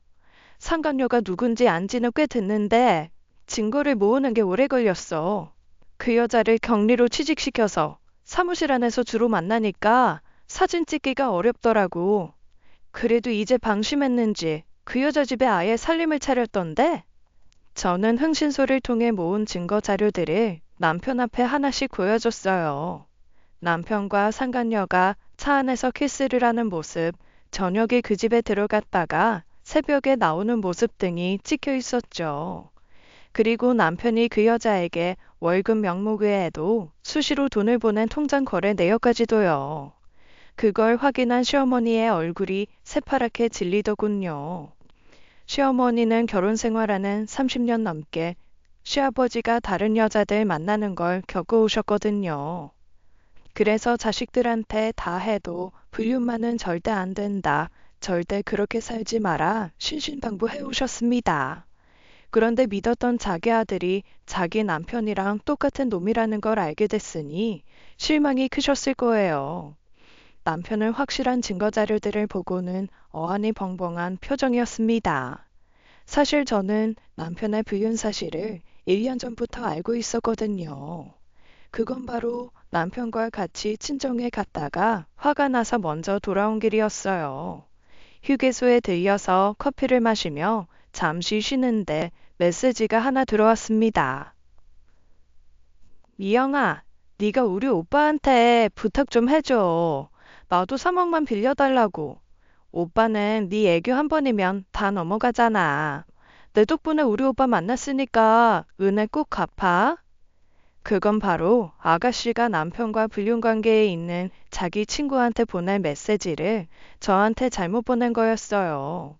상간녀가 누군지 안지는 꽤 됐는데 증거를 모으는 게 오래 걸렸어. 그 여자를 격리로 취직시켜서 사무실 안에서 주로 만나니까 사진 찍기가 어렵더라고. 그래도 이제 방심했는지 그 여자 집에 아예 살림을 차렸던데? 저는 흥신소를 통해 모은 증거 자료들을 남편 앞에 하나씩 보여줬어요. 남편과 상간녀가 차 안에서 키스를 하는 모습, 저녁에 그 집에 들어갔다가 새벽에 나오는 모습 등이 찍혀 있었죠. 그리고 남편이 그 여자에게 월급 명목 외에도 수시로 돈을 보낸 통장 거래 내역까지도요. 그걸 확인한 시어머니의 얼굴이 새파랗게 질리더군요. 시어머니는 결혼 생활하는 30년 넘게 시아버지가 다른 여자들 만나는 걸 겪어오셨거든요. 그래서 자식들한테 다 해도 불륜만은 절대 안 된다. 절대 그렇게 살지 마라. 신신당부해 오셨습니다. 그런데 믿었던 자기 아들이 자기 남편이랑 똑같은 놈이라는 걸 알게 됐으니 실망이 크셨을 거예요. 남편은 확실한 증거 자료들을 보고는 어안이 벙벙한 표정이었습니다. 사실 저는 남편의 불륜 사실을 1년 전부터 알고 있었거든요. 그건 바로 남편과 같이 친정에 갔다가 화가 나서 먼저 돌아온 길이었어요. 휴게소에 들려서 커피를 마시며 잠시 쉬는데 메시지가 하나 들어왔습니다. 미영아, 네가 우리 오빠한테 부탁 좀 해줘. 나도 3억만 빌려달라고. 오빠는 네 애교 한 번이면 다 넘어가잖아. 내 덕분에 우리 오빠 만났으니까 은혜 꼭 갚아. 그건 바로 아가씨가 남편과 불륜 관계에 있는 자기 친구한테 보낼 메시지를 저한테 잘못 보낸 거였어요.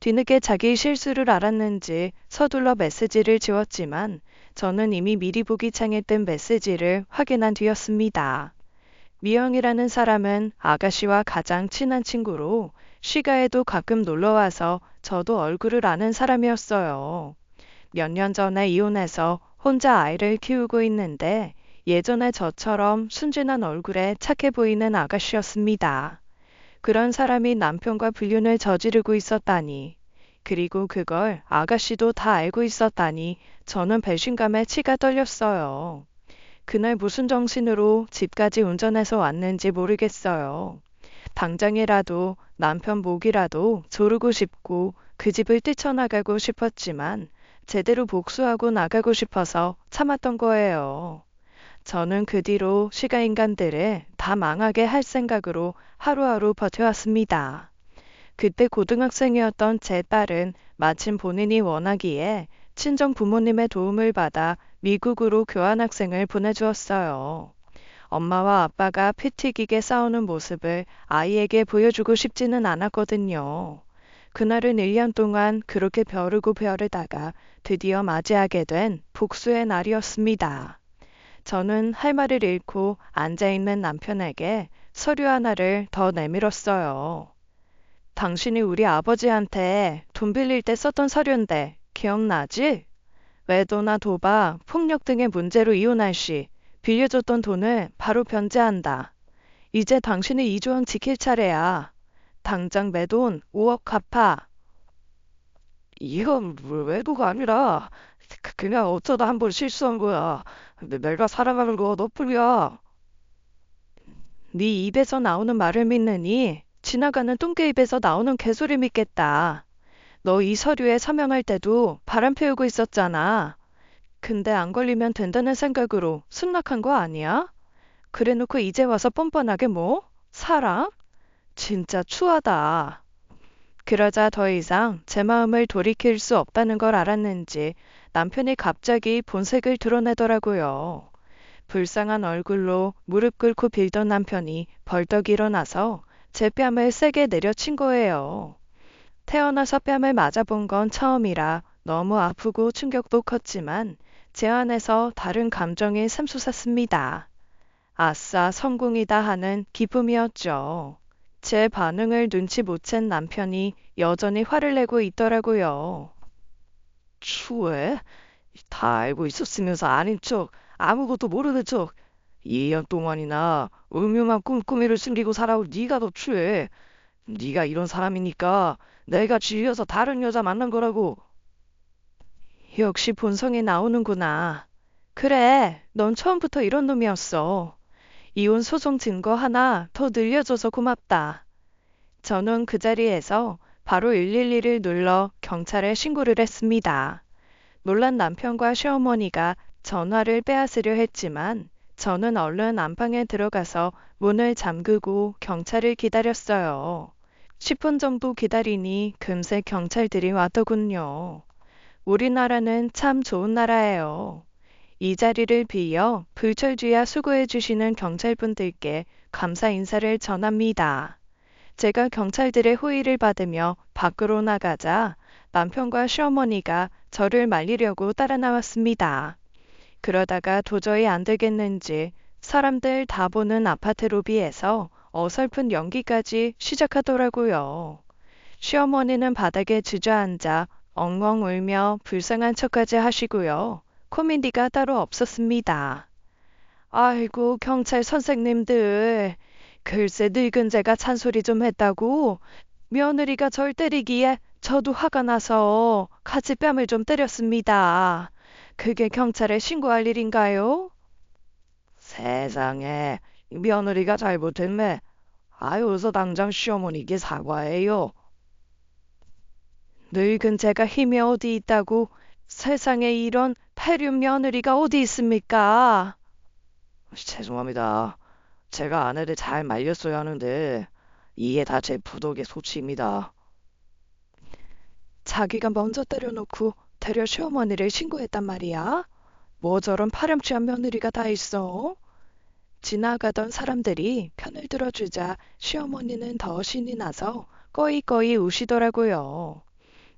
뒤늦게 자기 실수를 알았는지 서둘러 메시지를 지웠지만 저는 이미 미리 보기 창에 뜬 메시지를 확인한 뒤였습니다. 미영이라는 사람은 아가씨와 가장 친한 친구로 시가에도 가끔 놀러와서 저도 얼굴을 아는 사람이었어요. 몇 년 전에 이혼해서 혼자 아이를 키우고 있는데 예전에 저처럼 순진한 얼굴에 착해 보이는 아가씨였습니다. 그런 사람이 남편과 불륜을 저지르고 있었다니. 그리고 그걸 아가씨도 다 알고 있었다니 저는 배신감에 치가 떨렸어요. 그날 무슨 정신으로 집까지 운전해서 왔는지 모르겠어요. 당장이라도 남편 목이라도 조르고 싶고 그 집을 뛰쳐나가고 싶었지만 제대로 복수하고 나가고 싶어서 참았던 거예요. 저는 그 뒤로 시가 인간들을 다 망하게 할 생각으로 하루하루 버텨왔습니다. 그때 고등학생이었던 제 딸은 마침 본인이 원하기에 친정 부모님의 도움을 받아 미국으로 교환학생을 보내주었어요. 엄마와 아빠가 피 튀기게 싸우는 모습을 아이에게 보여주고 싶지는 않았거든요. 그날은 1년 동안 그렇게 벼르고 벼르다가 드디어 맞이하게 된 복수의 날이었습니다. 저는 할 말을 잃고 앉아있는 남편에게 서류 하나를 더 내밀었어요. 당신이 우리 아버지한테 돈 빌릴 때 썼던 서류인데 기억나지? 외도나 도박, 폭력 등의 문제로 이혼할 시 빌려줬던 돈을 바로 변제한다. 이제 당신이 이 조항 지킬 차례야. 당장 내 돈 5억 갚아. 이건 외도가 아니라 그냥 어쩌다 한번 실수한 거야. 근데 내가 사랑하는 거 너뿐이야. 네 입에서 나오는 말을 믿느니 지나가는 똥개 입에서 나오는 개소리 믿겠다. 너 이 서류에 서명할 때도 바람 피우고 있었잖아. 근데 안 걸리면 된다는 생각으로 승낙한 거 아니야? 그래놓고 이제 와서 뻔뻔하게 뭐? 사랑? 진짜 추하다. 그러자 더 이상 제 마음을 돌이킬 수 없다는 걸 알았는지 남편이 갑자기 본색을 드러내더라고요. 불쌍한 얼굴로 무릎 꿇고 빌던 남편이 벌떡 일어나서 제 뺨을 세게 내려친 거예요. 태어나서 뺨을 맞아본 건 처음이라 너무 아프고 충격도 컸지만 제 안에서 다른 감정이 샘솟았습니다. 아싸, 성공이다 하는 기쁨이었죠. 제 반응을 눈치 못 챈 남편이 여전히 화를 내고 있더라고요. 추해? 다 알고 있었으면서 아닌 척, 아무것도 모르는 척. 2년 동안이나 음흉한 꼼꼼이를 숨기고 살아온 네가 더 추해. 네가 이런 사람이니까 내가 질려서 다른 여자 만난 거라고. 역시 본성이 나오는구나. 그래, 넌 처음부터 이런 놈이었어. 이혼 소송 증거 하나 더 늘려줘서 고맙다. 저는 그 자리에서 바로 112를 눌러 경찰에 신고를 했습니다. 놀란 남편과 시어머니가 전화를 빼앗으려 했지만 저는 얼른 안방에 들어가서 문을 잠그고 경찰을 기다렸어요. 10분 정도 기다리니 금세 경찰들이 왔더군요. 우리나라는 참 좋은 나라예요. 이 자리를 빌려 불철주야 수고해 주시는 경찰분들께 감사 인사를 전합니다. 제가 경찰들의 호의를 받으며 밖으로 나가자 남편과 시어머니가 저를 말리려고 따라 나왔습니다. 그러다가 도저히 안 되겠는지 사람들 다 보는 아파트 로비에서 어설픈 연기까지 시작하더라고요. 시어머니는 바닥에 주저앉아 엉엉 울며 불쌍한 척까지 하시고요. 코미디가 따로 없었습니다. 아이고, 경찰 선생님들. 글쎄 늙은 제가 잔소리 좀 했다고 며느리가 절 때리기에 저도 화가 나서 같이 뺨을 좀 때렸습니다. 그게 경찰에 신고할 일인가요? 세상에, 며느리가 잘못했네. 아유, 어서 당장 시어머니께 사과해요. 늙은 제가 힘이 어디 있다고 세상에 이런 폐륜 며느리가 어디 있습니까? 죄송합니다. 제가 아내를 잘 말렸어야 하는데, 이게 다 제 부덕의 소치입니다. 자기가 먼저 때려놓고 되려 시어머니를 신고했단 말이야? 뭐 저런 파렴치한 며느리가 다 있어? 지나가던 사람들이 편을 들어주자 시어머니는 더 신이 나서 꺼이꺼이 우시더라고요.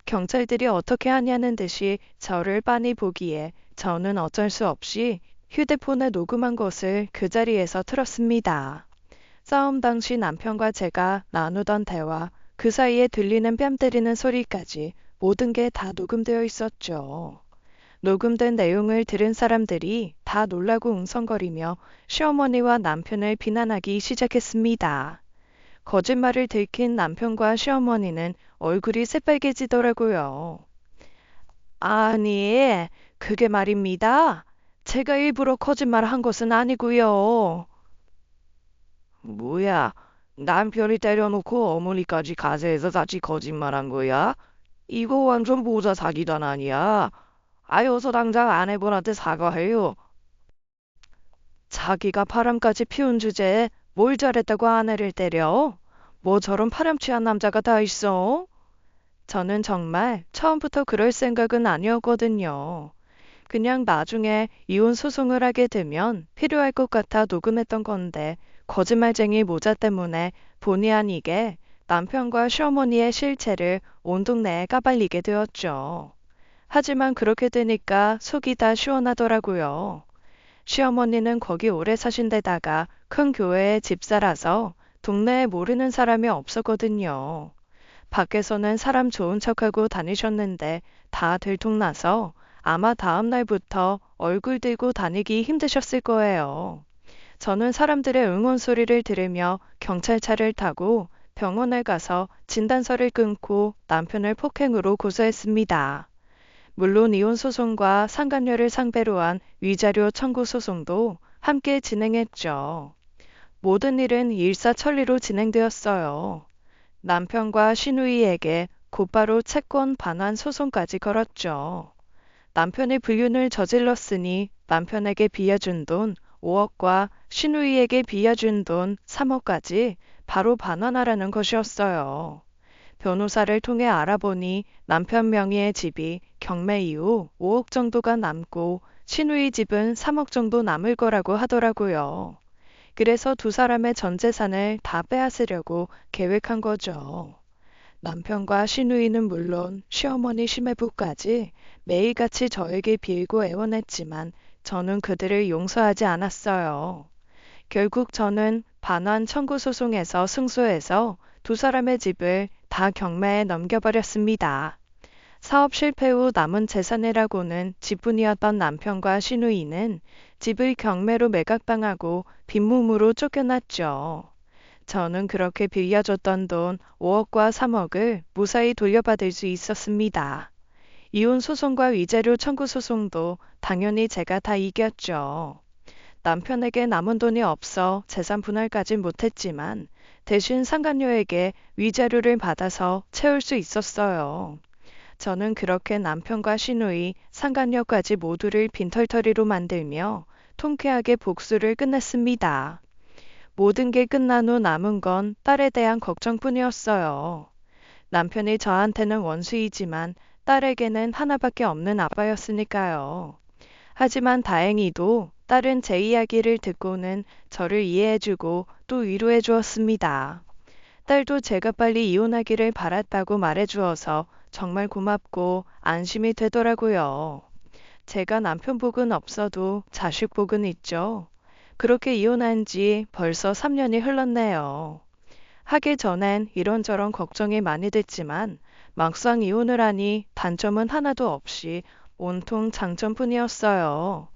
경찰들이 어떻게 하냐는 듯이 저를 빤히 보기에 저는 어쩔 수 없이 휴대폰에 녹음한 것을 그 자리에서 틀었습니다. 싸움 당시 남편과 제가 나누던 대화, 그 사이에 들리는 뺨 때리는 소리까지 모든 게 다 녹음되어 있었죠. 녹음된 내용을 들은 사람들이 다 놀라고 웅성거리며 시어머니와 남편을 비난하기 시작했습니다. 거짓말을 들킨 남편과 시어머니는 얼굴이 새빨개지더라고요. 아니, 그게 말입니다. 제가 일부러 거짓말 한 것은 아니고요. 뭐야, 남편이 때려놓고 어머니까지 가세해서 같이 거짓말한 거야? 이거 완전 모자 사기단 아니야? 아유, 어서 당장 아내분한테 사과해요. 자기가 바람까지 피운 주제에 뭘 잘했다고 아내를 때려? 뭐 저런 파렴치한 남자가 다 있어? 저는 정말 처음부터 그럴 생각은 아니었거든요. 그냥 나중에 이혼 소송을 하게 되면 필요할 것 같아 녹음했던 건데 거짓말쟁이 모자 때문에 본의 아니게 남편과 시어머니의 실체를 온 동네에 까발리게 되었죠. 하지만 그렇게 되니까 속이 다 시원하더라고요. 시어머니는 거기 오래 사신 데다가 큰 교회에 집사라서 동네에 모르는 사람이 없었거든요. 밖에서는 사람 좋은 척하고 다니셨는데 다 들통나서 아마 다음 날부터 얼굴 들고 다니기 힘드셨을 거예요. 저는 사람들의 응원 소리를 들으며 경찰차를 타고 병원에 가서 진단서를 끊고 남편을 폭행으로 고소했습니다. 물론 이혼 소송과 상간녀를 상대로 한 위자료 청구 소송도 함께 진행했죠. 모든 일은 일사천리로 진행되었어요. 남편과 시누이에게 곧바로 채권 반환 소송까지 걸었죠. 남편이 불륜을 저질렀으니 남편에게 빌려준 돈 5억과 시누이에게 빌려준 돈 3억까지 바로 반환하라는 것이었어요. 변호사를 통해 알아보니 남편 명의의 집이 경매 이후 5억 정도가 남고 시누이 집은 3억 정도 남을 거라고 하더라고요. 그래서 두 사람의 전 재산을 다 빼앗으려고 계획한 거죠. 남편과 시누이는 물론 시어머니 시매부까지 매일같이 저에게 빌고 애원했지만 저는 그들을 용서하지 않았어요. 결국 저는 반환 청구 소송에서 승소해서 두 사람의 집을 다 경매에 넘겨버렸습니다. 사업 실패 후 남은 재산이라고는 집뿐이었던 남편과 시누이는 집을 경매로 매각당하고 빈몸으로 쫓겨났죠. 저는 그렇게 빌려줬던 돈 5억과 3억을 무사히 돌려받을 수 있었습니다. 이혼 소송과 위자료 청구 소송도 당연히 제가 다 이겼죠. 남편에게 남은 돈이 없어 재산 분할까진 못했지만 대신 상간녀에게 위자료를 받아서 채울 수 있었어요. 저는 그렇게 남편과 시누이, 상간녀까지 모두를 빈털터리로 만들며 통쾌하게 복수를 끝냈습니다. 모든 게 끝난 후 남은 건 딸에 대한 걱정뿐이었어요. 남편이 저한테는 원수이지만 딸에게는 하나밖에 없는 아빠였으니까요. 하지만 다행히도 딸은 제 이야기를 듣고는 저를 이해해주고 또 위로해 주었습니다. 딸도 제가 빨리 이혼하기를 바랐다고 말해주어서 정말 고맙고 안심이 되더라고요. 제가 남편 복은 없어도 자식 복은 있죠. 그렇게 이혼한 지 벌써 3년이 흘렀네요. 하기 전엔 이런저런 걱정이 많이 됐지만 막상 이혼을 하니 단점은 하나도 없이 온통 장점뿐이었어요.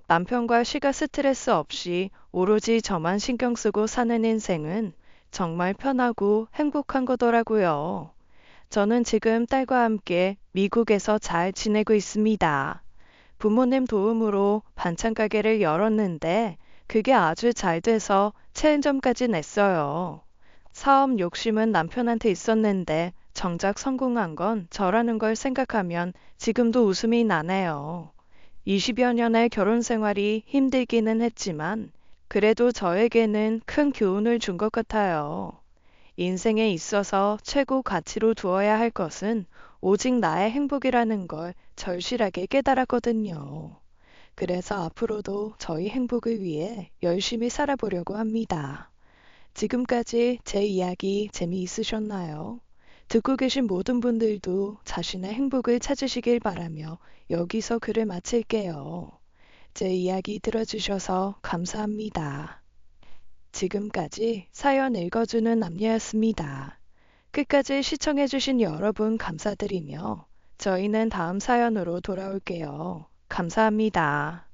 남편과 시가 스트레스 없이 오로지 저만 신경 쓰고 사는 인생은 정말 편하고 행복한 거더라고요. 저는 지금 딸과 함께 미국에서 잘 지내고 있습니다. 부모님 도움으로 반찬 가게를 열었는데 그게 아주 잘 돼서 체인점까지 냈어요. 사업 욕심은 남편한테 있었는데 정작 성공한 건 저라는 걸 생각하면 지금도 웃음이 나네요. 20여 년의 결혼 생활이 힘들기는 했지만 그래도 저에게는 큰 교훈을 준 것 같아요. 인생에 있어서 최고 가치로 두어야 할 것은 오직 나의 행복이라는 걸 절실하게 깨달았거든요. 그래서 앞으로도 저희 행복을 위해 열심히 살아보려고 합니다. 지금까지 제 이야기 재미있으셨나요? 듣고 계신 모든 분들도 자신의 행복을 찾으시길 바라며 여기서 글을 마칠게요. 제 이야기 들어주셔서 감사합니다. 지금까지 사연 읽어주는 남녀였습니다. 끝까지 시청해주신 여러분 감사드리며 저희는 다음 사연으로 돌아올게요. 감사합니다.